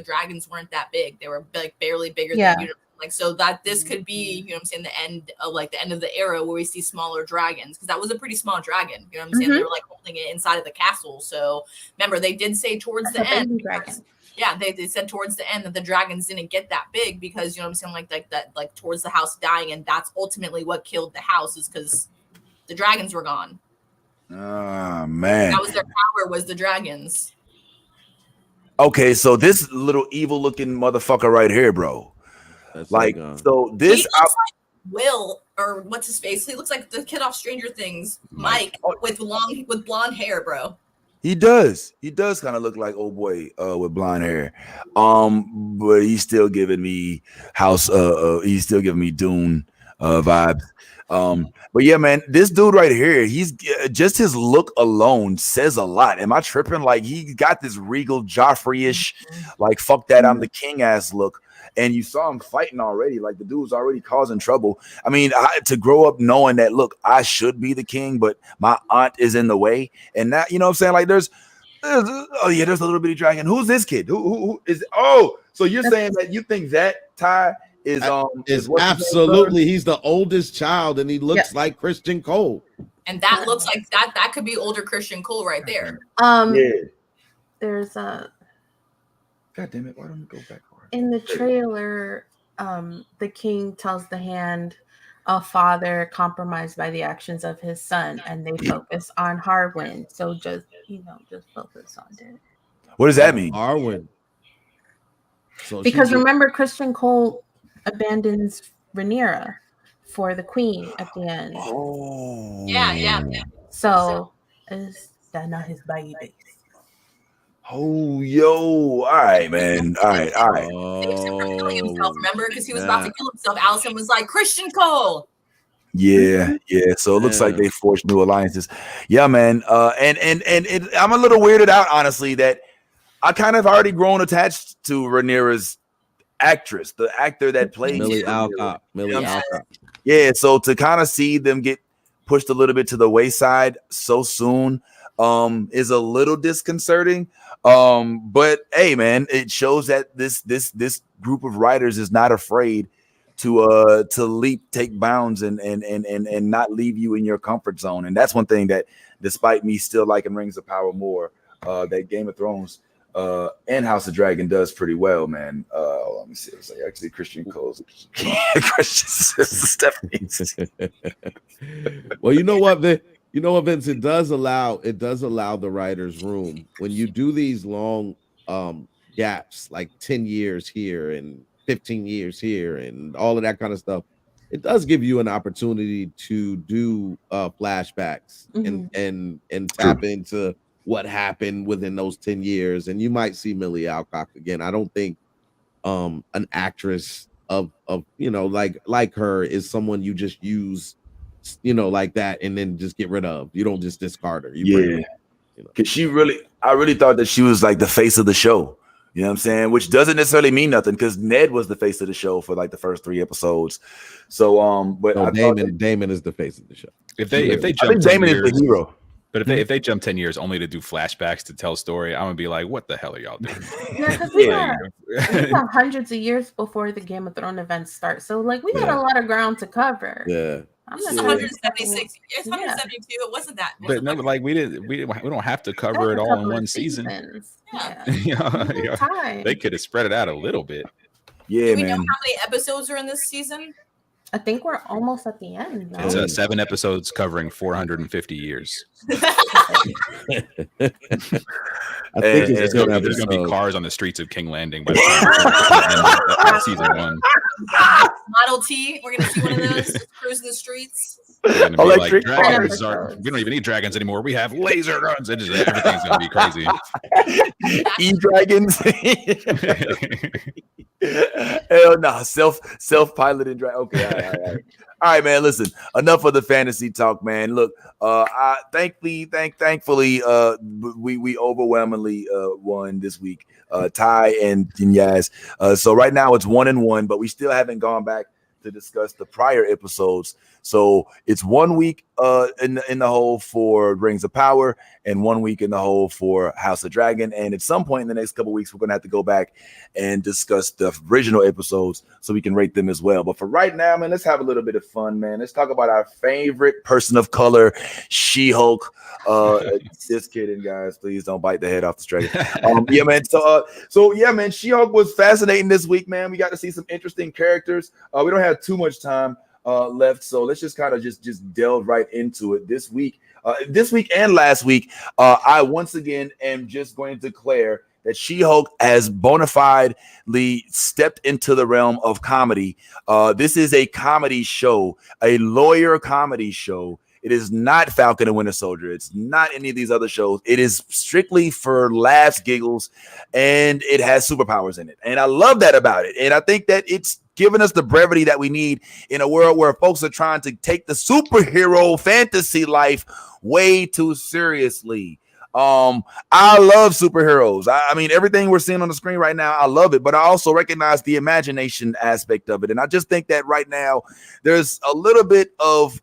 weren't that big. They were like barely bigger Yeah. than like, so that this could be, you know what I'm saying, the end of the era where we see smaller dragons, because that was a pretty small dragon. You know what I'm saying? They were like holding it inside of the castle. So remember, they did say towards the end. Yeah, they said towards the end that the dragons didn't get that big because, you know what I'm saying, like towards the house dying, and that's ultimately what killed the house, is because the dragons were gone. Oh man, that was their power, was the dragons. Okay, so this little evil looking motherfucker right here, bro. That's like, so this he looks like Will, or what's his face? He looks like the kid off Stranger Things, Mike, with blonde hair, bro. He does kind of look like old boy with blonde hair. But he's still giving me he's still giving me Dune vibes. But yeah, man, this dude right here, he's just his look alone says a lot. Am I tripping? Like, he got this regal Joffrey-ish, like fuck that, I'm the king ass look. and you saw him fighting already. Like the dude's already causing trouble. I mean, to grow up knowing that, look, I should be the king, but my aunt is in the way, and that, you know what I'm saying? Like there's oh yeah, there's a little bitty dragon. Who's this kid? Who is? Oh, so you're saying that you think that Ty is absolutely, he's the oldest child, and he looks like Christian Cole. And that looks like that could be older Christian Cole right there. There's a. God damn it! Why don't you go back? In the trailer, the king tells the hand, a father compromised by the actions of his son, and they focus on Harwin. So just focus on it. What does that mean? Harwin. So because remember, Christian Cole abandons Rhaenyra for the queen at the end. Oh, yeah. So is that not his baby? Oh, yo! All right, man. All right. Saves him from killing himself. Remember, because he was about to kill himself. Allison was like, Christian Cole. Yeah. So it looks like they forged new alliances. Yeah, man. And I'm a little weirded out, honestly, that I kind of already grown attached to Rhaenyra's actress, the actor that played Millie Alcott. Alcott. Yeah, so to kind of see them get pushed a little bit to the wayside so soon is a little disconcerting. But hey, man, it shows that this group of writers is not afraid to take bounds and not leave you in your comfort zone. And that's one thing that, despite me still liking Rings of Power more, that Game of Thrones and House of Dragon does pretty well, man. Let me see. It's like actually Christian Cole's Christian Stephanie. Well, you know what, Vince? It does allow the writers room when you do these long gaps, like 10 years here and 15 years here and all of that kind of stuff. It does give you an opportunity to do flashbacks and tap into what happened within those 10 years. And you might see Millie Alcock again. I don't think an actress of like her is someone you just use, like that and then just get rid of. You don't just discard her. Because I really thought that she was like the face of the show. You know what I'm saying? Which doesn't necessarily mean nothing, because Ned was the face of the show for like the first 3 episodes. So but Damon is the face of the show. If they jump Damon is the hero. But if they jump 10 years only to do flashbacks to tell a story, I'm gonna be like, what the hell are y'all doing? Yeah, because we got hundreds of years before the Game of Thrones events start. So like we got a lot of ground to cover. Yeah. It's 176. It's 172. It wasn't that. But no, like we don't have to cover it all in one season. They could have spread it out a little bit. Yeah, Do we know how many episodes are in this season? I think we're almost at the end now. It's 7 episodes covering 450 years. I think there's going to be cars on the streets of King Landing by the time season 1. Model T, we're going to see one of those cruising the streets. Electric dragons we don't even need dragons anymore. We have laser guns. Everything's going to be crazy. E-dragons. Hell no, self-piloted drag. Okay, all right, man. Listen, enough of the fantasy talk, man. Look, thankfully, we overwhelmingly won this week. Ty and Yaz. So right now it's 1-1, but we still haven't gone back to discuss the prior episodes. So it's 1 week in the hole for Rings of Power and 1 week in the hole for House of Dragon. And at some point in the next couple of weeks, we're gonna have to go back and discuss the original episodes so we can rate them as well. But for right now, man, let's have a little bit of fun, man. Let's talk about our favorite person of color, She-Hulk. Just kidding, guys. Please don't bite the head off the straight. Yeah, man. So yeah, man. She-Hulk was fascinating this week, man. We got to see some interesting characters. We don't have too much time left, so let's just kind of just delve right into it. This week and last week, I once again am just going to declare that She-Hulk has bona fidely stepped into the realm of comedy. This is a comedy show, a lawyer comedy show. It is not Falcon and Winter Soldier. It's not any of these other shows. It is strictly for laughs, giggles, and it has superpowers in it. And I love that about it. And I think that it's given us the brevity that we need in a world where folks are trying to take the superhero fantasy life way too seriously. I love superheroes. I mean, everything we're seeing on the screen right now, I love it, but I also recognize the imagination aspect of it. And I just think that right now there's a little bit of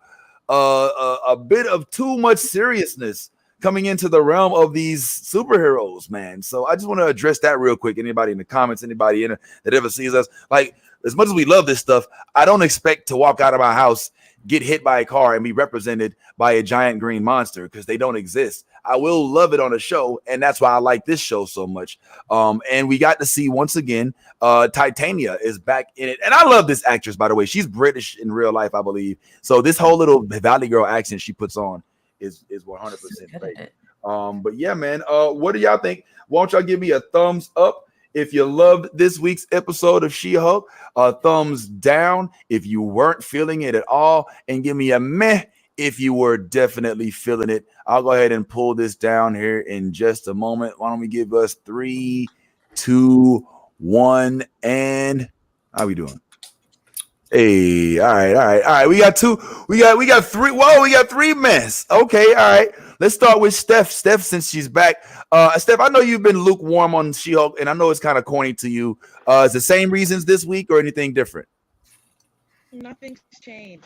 a bit of too much seriousness coming into the realm of these superheroes, man. So I just want to address that real quick. Anybody in the comments, anybody in that ever sees us, like, as much as we love this stuff, I don't expect to walk out of my house, get hit by a car, and be represented by a giant green monster, because they don't exist. I will love it on a show, and that's why I like this show so much. And we got to see once again, Titania is back in it, and I love this actress, by the way. She's British in real life, I believe. So this whole little Valley Girl accent she puts on is 100% great. But yeah, man. What do y'all think? Why don't y'all give me a thumbs up if you loved this week's episode of She-Hulk, a thumbs down if you weren't feeling it at all, and give me a meh if you were definitely feeling it. I'll go ahead and pull this down here in just a moment. Why don't we give us 3, 2, 1, and how we doing? Hey, all right. We got 2. We got 3. Whoa, we got 3 mess. Okay, all right. Let's start with Steph. Steph, since she's back. Steph, I know you've been lukewarm on She-Hulk, and I know it's kind of corny to you. Is the same reasons this week or anything different? Nothing's changed.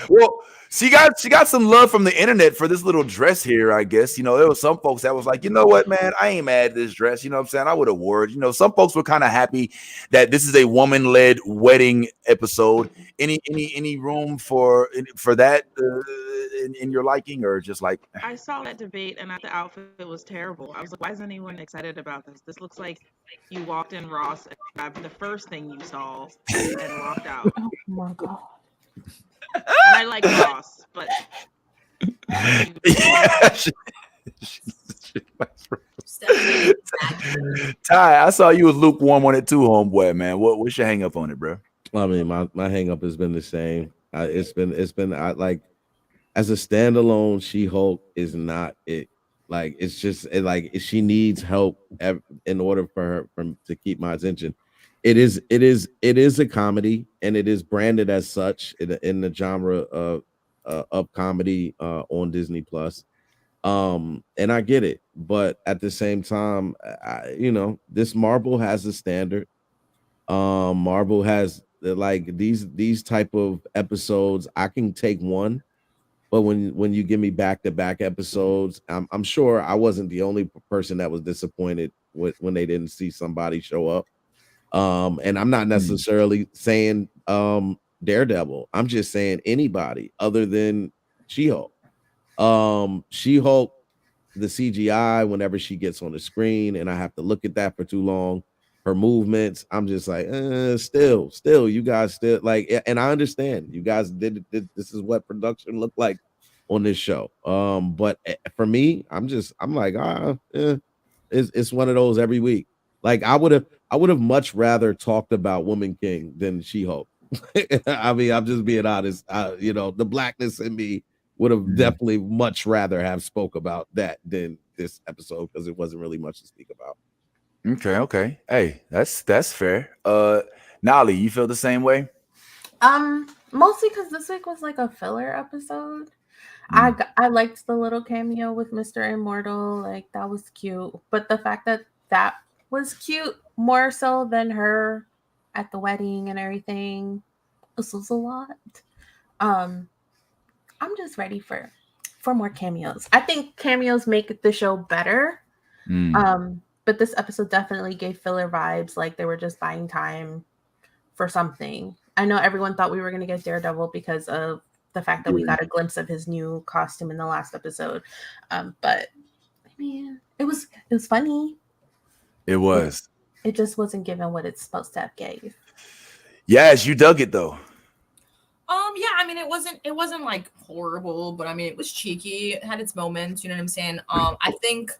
Well, she got some love from the internet for this little dress here, I guess. You know, there was some folks that was like, you know what, man, I ain't mad at this dress. You know what I'm saying? I would have wore it. You know, some folks were kind of happy that this is a woman-led wedding episode. Any room for that in your liking, or just like? I saw that debate and the outfit was terrible. I was like, why isn't anyone excited about this? This looks like you walked in Ross and grabbed the first thing you saw and walked out. Oh my god. And I like Ross, but Ty, I saw you was lukewarm on it too, homeboy, man. What's your hang up on it, bro? I mean, my hang up has been the same. It's been like, as a standalone, She-Hulk is not it. Like, it's just like she needs help in order for her to keep my attention. It is a comedy, and it is branded as such in the genre of comedy on Disney Plus. And I get it, but at the same time, this Marvel has a standard. Marvel has like these type of episodes. I can take one, but when you give me back-to-back episodes, I'm sure I wasn't the only person that was disappointed when they didn't see somebody show up. And I'm not necessarily saying Daredevil. I'm just saying anybody other than She-Hulk. She-Hulk, the CGI, whenever she gets on the screen and I have to look at that for too long, her movements, I'm just like, still, you guys still like, and I understand you guys did this is what production looked like on this show. But for me, I'm like, it's one of those every week. Like, I would have much rather talked about Woman King than She-Hulk. I mean, I'm just being honest. The blackness in me would have definitely much rather have spoke about that than this episode, because it wasn't really much to speak about. Okay. Hey, that's fair. Nolly, you feel the same way? Mostly because this week was like a filler episode. I liked the little cameo with Mr. Immortal, like that was cute. But the fact that was cute more so than her at the wedding and everything, this was a lot. I'm just ready for more cameos. I think cameos make the show better. But this episode definitely gave filler vibes, like they were just buying time for something. I know everyone thought we were going to get Daredevil because of the fact that we got a glimpse of his new costume in the last episode. But I mean, it was funny. It was. It just wasn't given what it's supposed to have gave. Yes, you dug it though. Yeah, I mean, it wasn't like horrible, but I mean, it was cheeky. It had its moments, you know what I'm saying? I think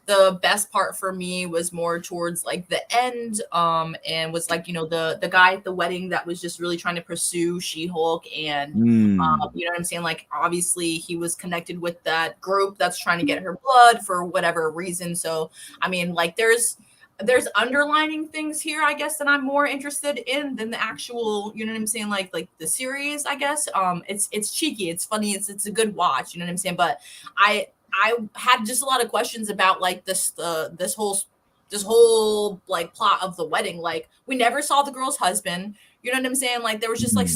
the best part for me was more towards like the end, and was like, the guy at the wedding that was just really trying to pursue She-Hulk, and you know what I'm saying? Like, obviously he was connected with that group that's trying to get her blood for whatever reason. So, I mean, like, there's underlining things here, I guess, that I'm more interested in than the actual, you know what I'm saying, like the series, I guess. It's cheeky, it's funny, it's a good watch, you know what I'm saying. But I had just a lot of questions about like this whole like plot of the wedding. Like we never saw the girl's husband, you know what I'm saying. Like there was just like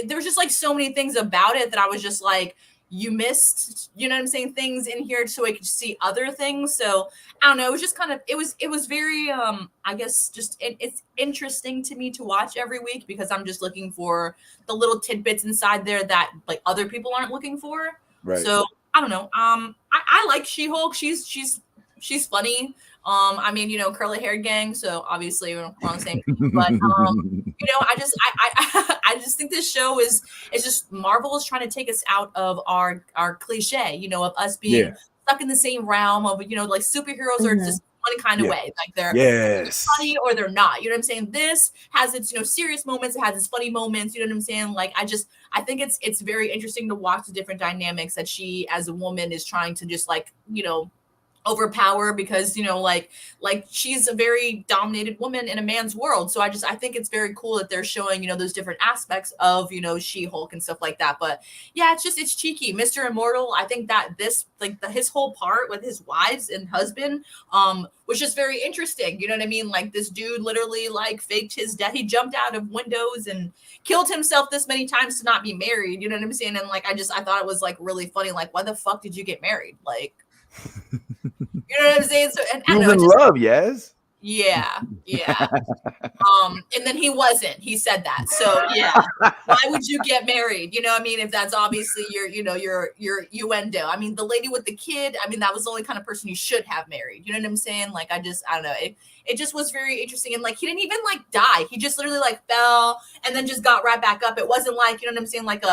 there was just like so many things about it that I was just like, you missed, you know what I'm saying, things in here so I could see other things. So I don't know, it was just kind of it was very I guess just it's interesting to me to watch every week because I'm just looking for the little tidbits inside there that like other people aren't looking for. Right. So I don't know. I like She-Hulk. She's funny. I mean, you know, curly hair gang, so obviously we're on the same team. But you know, I just think this show is just Marvel is trying to take us out of our cliche, you know, of us being stuck in the same realm of, you know, like superheroes are just one kind of way, like they're funny or they're not, you know what I'm saying. This has its, you know, serious moments, it has its funny moments, you know what I'm saying. Like I think it's very interesting to watch the different dynamics that she as a woman is trying to just like, you know, overpower, because you know like she's a very dominated woman in a man's world. So I think it's very cool that they're showing, you know, those different aspects of, you know, She-Hulk and stuff like that. But yeah, it's cheeky. Mr. Immortal, I think that this like his whole part with his wives and husband was just very interesting, you know what I mean. Like this dude literally like faked his death. He jumped out of windows and killed himself this many times to not be married, you know what I'm saying. And like I thought it was like really funny, like why the fuck did you get married, like you know what I'm saying? So and I You don't know, in just, love, yes. yeah. And then he wasn't. He said that. So yeah, why would you get married? You know what I mean? If that's obviously your, you know, your innuendo. I mean, the lady with the kid, I mean, that was the only kind of person you should have married. You know what I'm saying? Like I don't know. It just was very interesting. And like he didn't even like die. He just literally like fell and then just got right back up. It wasn't like, you know what I'm saying, like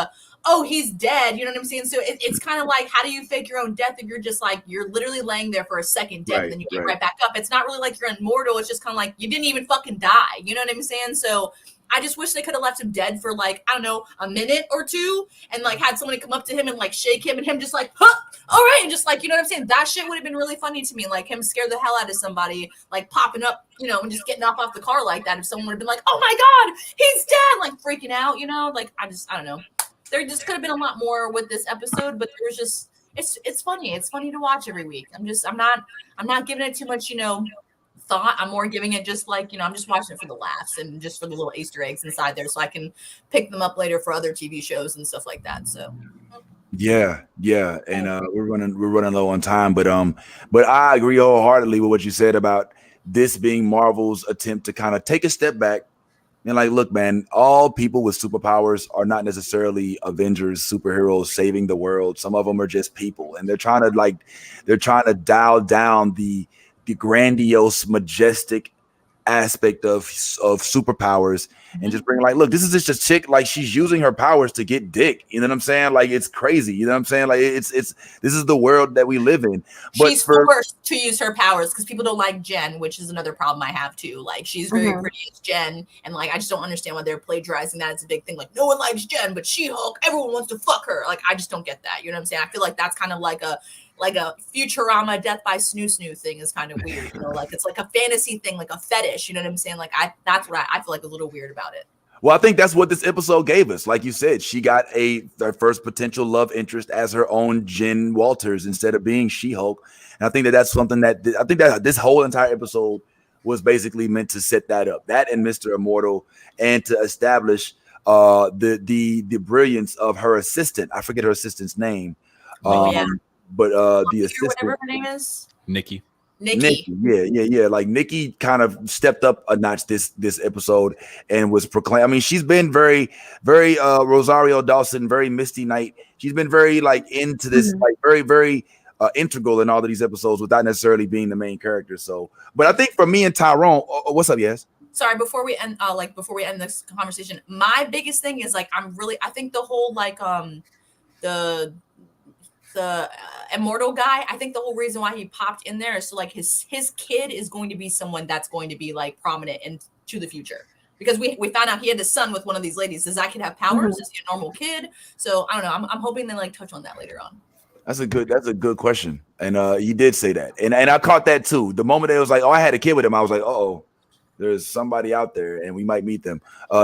oh, he's dead. You know what I'm saying? So it's kind of like, how do you fake your own death if you're just like, you're literally laying there for a second dead and then you get right back up? It's not really like you're immortal. It's just kind of like you didn't even fucking die. You know what I'm saying? So I just wish they could have left him dead for like, I don't know, a minute or two and like had somebody come up to him and like shake him and him just like, huh, all right. And just like, you know what I'm saying? That shit would have been really funny to me. Like him scare the hell out of somebody, like popping up, you know, and just getting off the car like that. If someone would have been like, oh my God, he's dead, like freaking out, you know, like I don't know. There just could have been a lot more with this episode, but there's just it's funny. It's funny to watch every week. I'm not giving it too much, you know, thought. I'm more giving it just like, you know, I'm just watching it for the laughs and just for the little Easter eggs inside there so I can pick them up later for other TV shows and stuff like that. So yeah. And we're running low on time, but I agree wholeheartedly with what you said about this being Marvel's attempt to kind of take a step back. And like, look, man, all people with superpowers are not necessarily Avengers, superheroes saving the world. Some of them are just people, and they're trying to dial down the grandiose, majestic aspect of superpowers and just bring like, look, this is just a chick, like she's using her powers to get dick. You know what I'm saying? Like it's crazy. You know what I'm saying? Like it's this is the world that we live in. But she's forced to use her powers because people don't like Jen, which is another problem I have too. Like she's very pretty as Jen, and like I just don't understand why they're plagiarizing that. It's a big thing. Like no one likes Jen, but She-Hulk, everyone wants to fuck her. Like I just don't get that. You know what I'm saying? I feel like that's kind of like a Futurama death by snoo thing is kind of weird, you know, like it's like a fantasy thing, like a fetish, you know what I'm saying? Like that's what I feel like a little weird about it. Well, I think that's what this episode gave us. Like you said, she got her first potential love interest as her own Jen Walters instead of being She-Hulk. And I think that's something that I think that this whole entire episode was basically meant to set that up, that and Mr. Immortal, and to establish the brilliance of her assistant. I forget her assistant's name. But the assistant, whatever her name is, Nikki. Yeah. Like Nikki kind of stepped up a notch this episode and was proclaimed. I mean, she's been very, very Rosario Dawson, very Misty Knight. She's been very like into this, like very, very integral in all of these episodes without necessarily being the main character. So, but I think for me and Tyrone, what's up, yes? Sorry, before we end this conversation, my biggest thing is like I think the whole like the immortal guy, I think the whole reason why he popped in there is so like his kid is going to be someone that's going to be like prominent into the future, because we found out he had a son with one of these ladies. Does that kid have powers? Is he a normal kid? So I don't know. I'm hoping they like touch on that later on. That's a good question. And you did say that. And I caught that too. The moment it was like, oh, I had a kid with him, I was like, oh, there's somebody out there and we might meet them.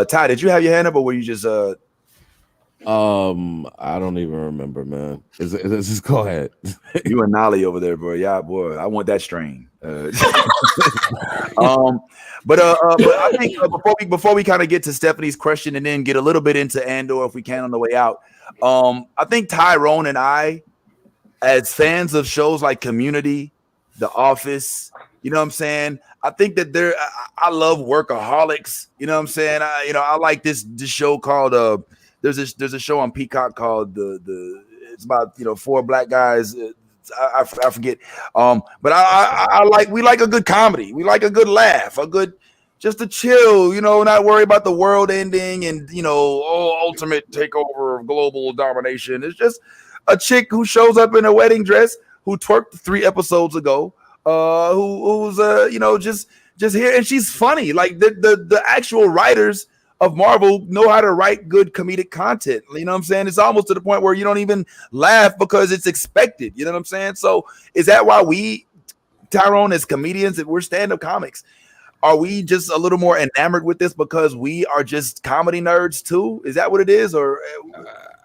Ty, did you have your hand up or were you just I don't even remember, man. Just go ahead. You and Nolly over there, bro. Yeah, boy. I want that strain. But I think before we kind of get to Stephanie's question and then get a little bit into Andor if we can on the way out. I think Tyrone and I, as fans of shows like Community, The Office, you know what I'm saying? I think that I love Workaholics. You know what I'm saying? I like this show called there's a show on Peacock called the it's about four black guys. I forget. But we like a good comedy. We like a good laugh, just to chill, not worry about the world ending and ultimate takeover of global domination. It's just a chick who shows up in a wedding dress who twerked 3 episodes ago, who's just here, and she's funny. Like the actual writers of Marvel know how to write good comedic content. You know what I'm saying? It's almost to the point where you don't even laugh because it's expected. You know what I'm saying? So is that why we, Tyrone, as comedians, if we're stand-up comics, are we just a little more enamored with this because we are just comedy nerds too? Is that what it is? Or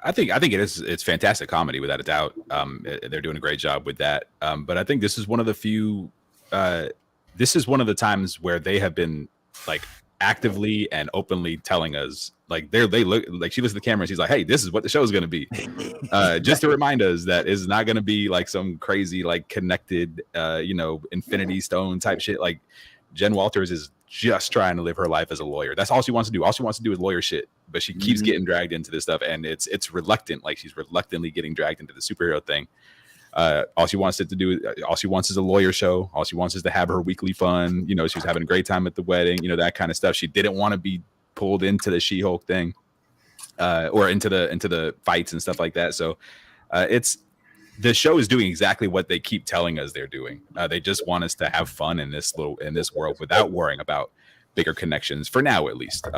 I think it is. It's fantastic comedy without a doubt. They're doing a great job with that. But I think this is one of the few. This is one of the times where they have been like actively and openly telling us, like they look like she looks at the camera and she's like, hey, this is what the show is going to be. Just to remind us that it's not going to be like some crazy like connected Infinity Stone type shit. Like Jen Walters is just trying to live her life as a lawyer. That's all she wants to do. All she wants to do is lawyer shit, but she keeps getting dragged into this stuff, and it's reluctant. Like she's reluctantly getting dragged into the superhero thing. All she wants is a lawyer show. All she wants is to have her weekly fun. She was having a great time at the wedding, that kind of stuff. She didn't want to be pulled into the She-Hulk thing, or into the fights and stuff like that. So the show is doing exactly what they keep telling us they're doing. They just want us to have fun in this world without worrying about bigger connections for now, at least.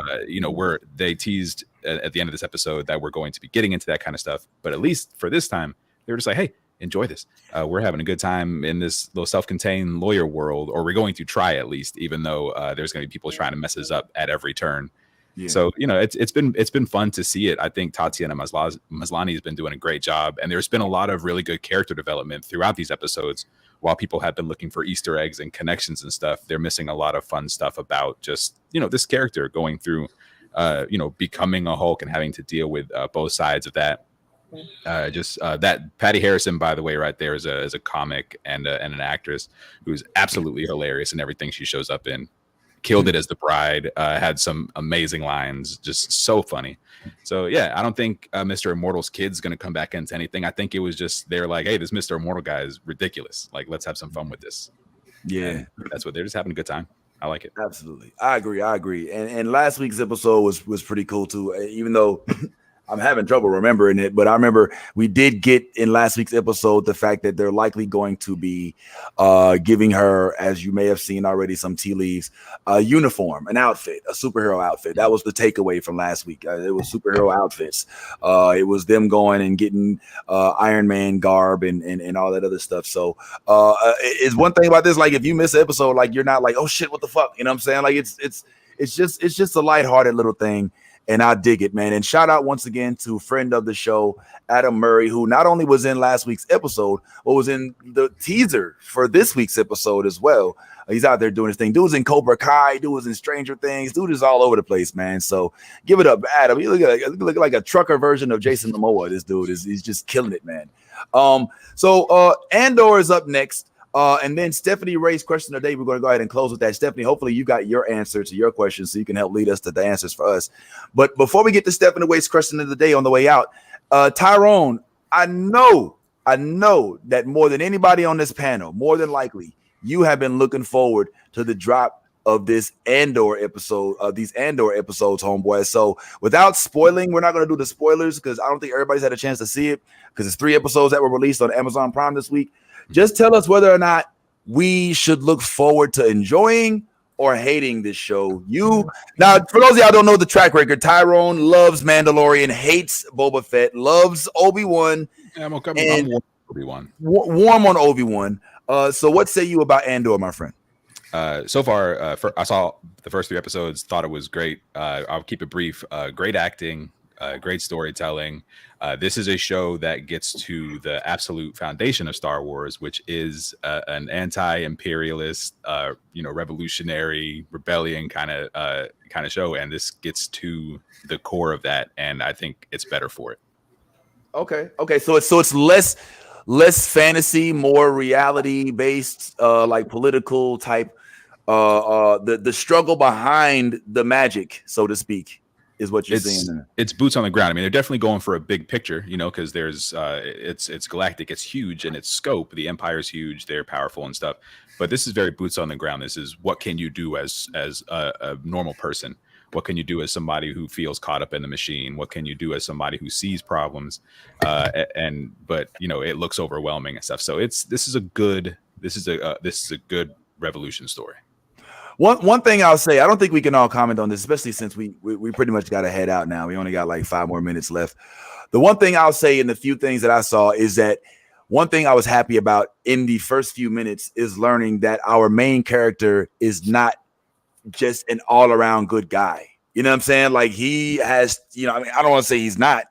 They teased at the end of this episode that we're going to be getting into that kind of stuff, but at least for this time, they were just like, hey, enjoy this. We're having a good time in this little self-contained lawyer world, or we're going to try at least, even though there's going to be people trying to mess us up at every turn. Yeah. So it's been fun to see it. I think Tatiana Maslany has been doing a great job, and there's been a lot of really good character development throughout these episodes. While people have been looking for Easter eggs and connections and stuff, they're missing a lot of fun stuff about just this character going through becoming a Hulk and having to deal with both sides of that. That Patty Harrison, by the way, right there is a comic and an actress who's absolutely hilarious in everything she shows up in. Killed it as the bride, had some amazing lines, just so funny. So yeah, I don't think Mr. Immortal's kid's gonna come back into anything. I think it was just they're like, hey, this Mr. Immortal guy is ridiculous. Like, let's have some fun with this. Yeah, and that's what they're just having a good time. I like it. Absolutely, I agree. And last week's episode was pretty cool too, even though I'm having trouble remembering it, but I remember we did get in last week's episode the fact that they're likely going to be giving her, as you may have seen already, some tea leaves, a uniform, an outfit, a superhero outfit. That was the takeaway from last week. It was superhero outfits. It was them going and getting Iron Man garb and all that other stuff. So it's one thing about this, like if you miss an episode, like you're not like, oh shit, what the fuck? You know what I'm saying? Like it's just a lighthearted little thing. And I dig it, man. And shout out once again to friend of the show, Adam Murray, who not only was in last week's episode, but was in the teaser for this week's episode as well. He's out there doing his thing. Dude's in Cobra Kai. Dude was in Stranger Things. Dude is all over the place, man. So give it up, Adam. You look like a trucker version of Jason Momoa. This dude he's just killing it, man. So Andor is up next. And then Stephanie raised question of the day. We're going to go ahead and close with that. Stephanie, hopefully you got your answer to your question so you can help lead us to the answers for us. But before we get to Stephanie Wade's question of the day on the way out, Tyrone, I know that more than anybody on this panel, more than likely, you have been looking forward to the drop of this Andor episode, these Andor episodes, homeboy. So without spoiling, we're not going to do the spoilers because I don't think everybody's had a chance to see it because it's 3 episodes that were released on Amazon Prime this week. Just tell us whether or not we should look forward to enjoying or hating this show. Now, for those of y'all who don't know the track record, Tyrone loves Mandalorian, hates Boba Fett, loves Obi-Wan. Yeah, I'm Obi-Wan. Warm on Obi-Wan. So what say you about Andor, my friend? So far, I saw the first 3 episodes, thought it was great. I'll keep it brief. Great acting, great storytelling. This is a show that gets to the absolute foundation of Star Wars, which is an anti-imperialist, revolutionary rebellion kind of show, and this gets to the core of that, and I think it's better for it. Okay. So it's less fantasy, more reality based, like political type. The struggle behind the magic, so to speak, is what you're saying. It's boots on the ground. I mean, they're definitely going for a big picture, because there's it's galactic, it's huge in its scope. The Empire's huge, they're powerful and stuff. But this is very boots on the ground. This is what can you do as a normal person? What can you do as somebody who feels caught up in the machine? What can you do as somebody who sees problems? But it looks overwhelming and stuff. So this is a good revolution story. One thing I'll say, I don't think we can all comment on this, especially since we pretty much got to head out now. We only got like 5 more minutes left. The one thing I'll say in the few things that I saw is that one thing I was happy about in the first few minutes is learning that our main character is not just an all-around good guy. You know what I'm saying? Like he has, I don't want to say he's not,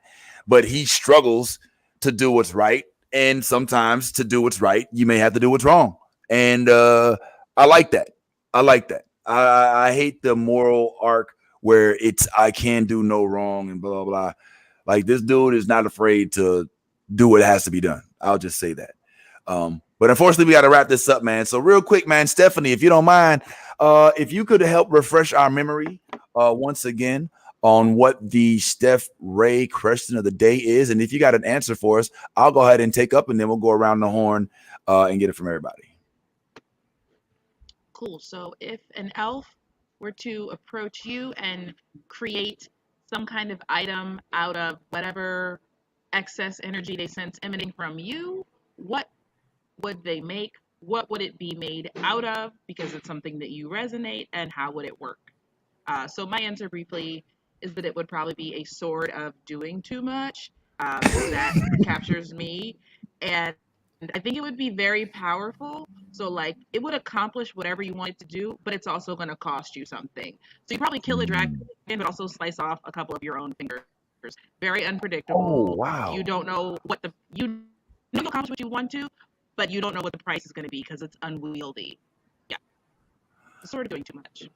but he struggles to do what's right. And sometimes to do what's right, you may have to do what's wrong. And I like that. I hate the moral arc where it's I can do no wrong and blah, blah, blah. Like this dude is not afraid to do what has to be done. I'll just say that. But unfortunately, we got to wrap this up, man. So real quick, man, Stephanie, if you don't mind, if you could help refresh our memory once again on what the Steph Ray question of the day is. And if you got an answer for us, I'll go ahead and take up and then we'll go around the horn and get it from everybody. Cool. So if an elf were to approach you and create some kind of item out of whatever excess energy they sense emanating from you, what would they make? What would it be made out of? Because it's something that you resonate, and how would it work? So my answer briefly is that it would probably be a sword of doing too much. That captures me. And I think it would be very powerful. So like it would accomplish whatever you want it to do, but it's also going to cost you something. So you probably kill a dragon, but also slice off a couple of your own fingers. Very unpredictable. Oh, wow. You don't know you accomplish what you want to, but you don't know what the price is going to be because it's unwieldy. Yeah. It's sort of doing too much.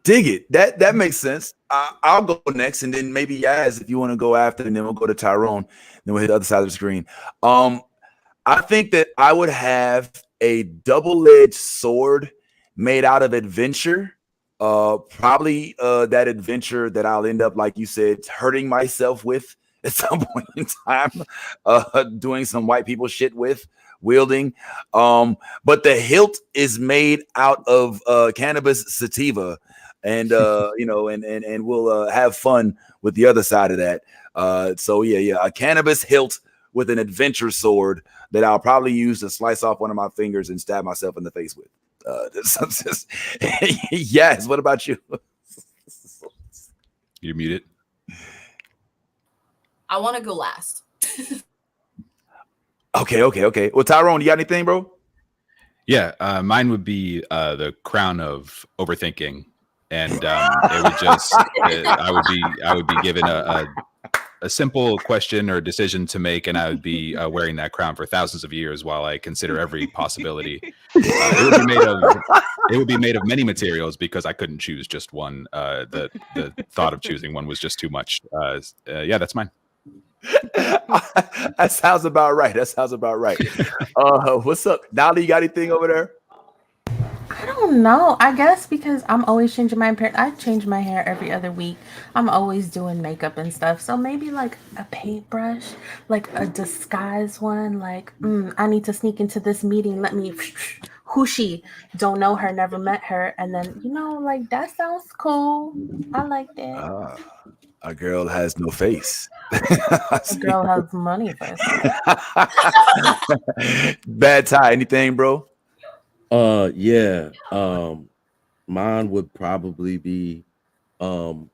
Dig it. That makes sense. I'll go next, and then maybe Yaz, if you want to go after, and then we'll go to Tyrone. Then we'll hit the other side of the screen. I think that I would have a double-edged sword made out of adventure. Probably that adventure that I'll end up, like you said, hurting myself with at some point in time, doing some white people shit with, wielding. But the hilt is made out of cannabis sativa. And and we'll have fun with the other side of that. So a cannabis hilt with an adventure sword that I'll probably use to slice off one of my fingers and stab myself in the face with. Yes. What about you? You're muted. I want to go last. Okay. Well, Tyrone, you got anything, bro? Yeah, mine would be the crown of overthinking. And it would just, I would be given a simple question or decision to make, and I would be wearing that crown for thousands of years while I consider every possibility. It would be made of many materials because I couldn't choose just one. The thought of choosing one was just too much. Yeah, that's mine. That sounds about right. What's up, Dolly? You got anything over there? I don't know. I guess because I'm always changing my hair. I change my hair every other week. I'm always doing makeup and stuff. So maybe like a paintbrush, like a disguise one. Like, I need to sneak into this meeting. Let me, who she? Don't know her, never met her. And then, like that sounds cool. I like that. A girl has no face. A girl has money face. Bad tie. Anything, bro? Mine would probably be the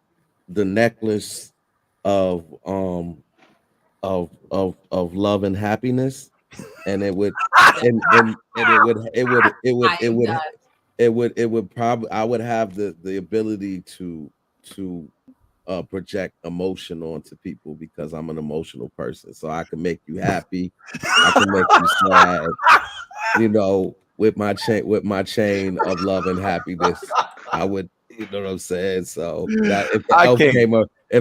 necklace of love and happiness. and it would and it would probably I would have the ability to project emotion onto people because I'm an emotional person. So I can make you happy, I can make you sad, with my chain of love and happiness. I would, you know what I'm saying? So that if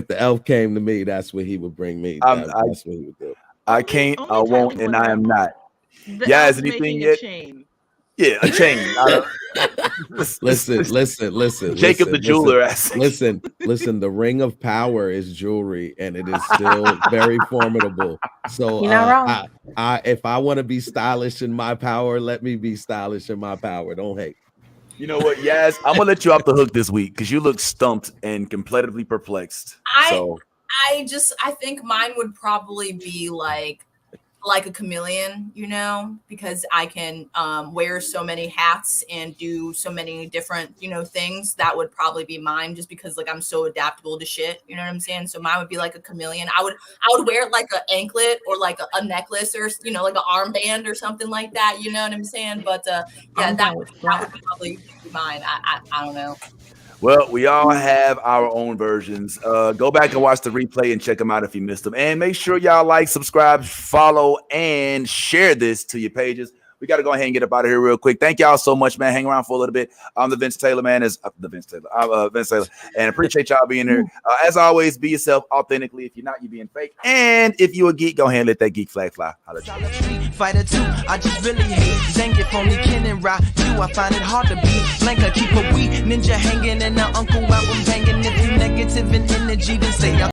the elf came to me, that's what he would bring me. That's what he would do. I can't, I won't, and I am not. Yeah, is anything yet? Chain. Yeah, a chain. Listen. Jacob the jeweler. Listen. The ring of power is jewelry, and it is still very formidable. So you're not wrong. If I want to be stylish in my power, let me be stylish in my power. Don't hate. You know what, Yaz? I'm gonna let you off the hook this week because you look stumped and completely perplexed. I think mine would probably be like a chameleon, because I can wear so many hats and do so many different, things. That would probably be mine, just because like I'm so adaptable to shit. You know what I'm saying? So mine would be like a chameleon. I would wear like an anklet or like a necklace or like an armband or something like that. You know what I'm saying? But that would probably be mine. I don't know. Well, we all have our own versions. Go back and watch the replay and check them out if you missed them. And make sure y'all like, subscribe, follow, and share this to your pages. We got to go ahead and get up out of here real quick. Thank y'all so much, man. Hang around for a little bit. I'm the Vince Taylor, man. I'm Vince Taylor, and appreciate y'all being here. As always, be yourself authentically. If you're not, you're being fake. And if you a geek, go ahead and let that geek flag fly. Fighter 2, I just really hate Zangief, only Ken and Ra. I find it hard to be Blanca, keep a wee ninja hanging and the uncle album banging. If you negative in energy, then stay out.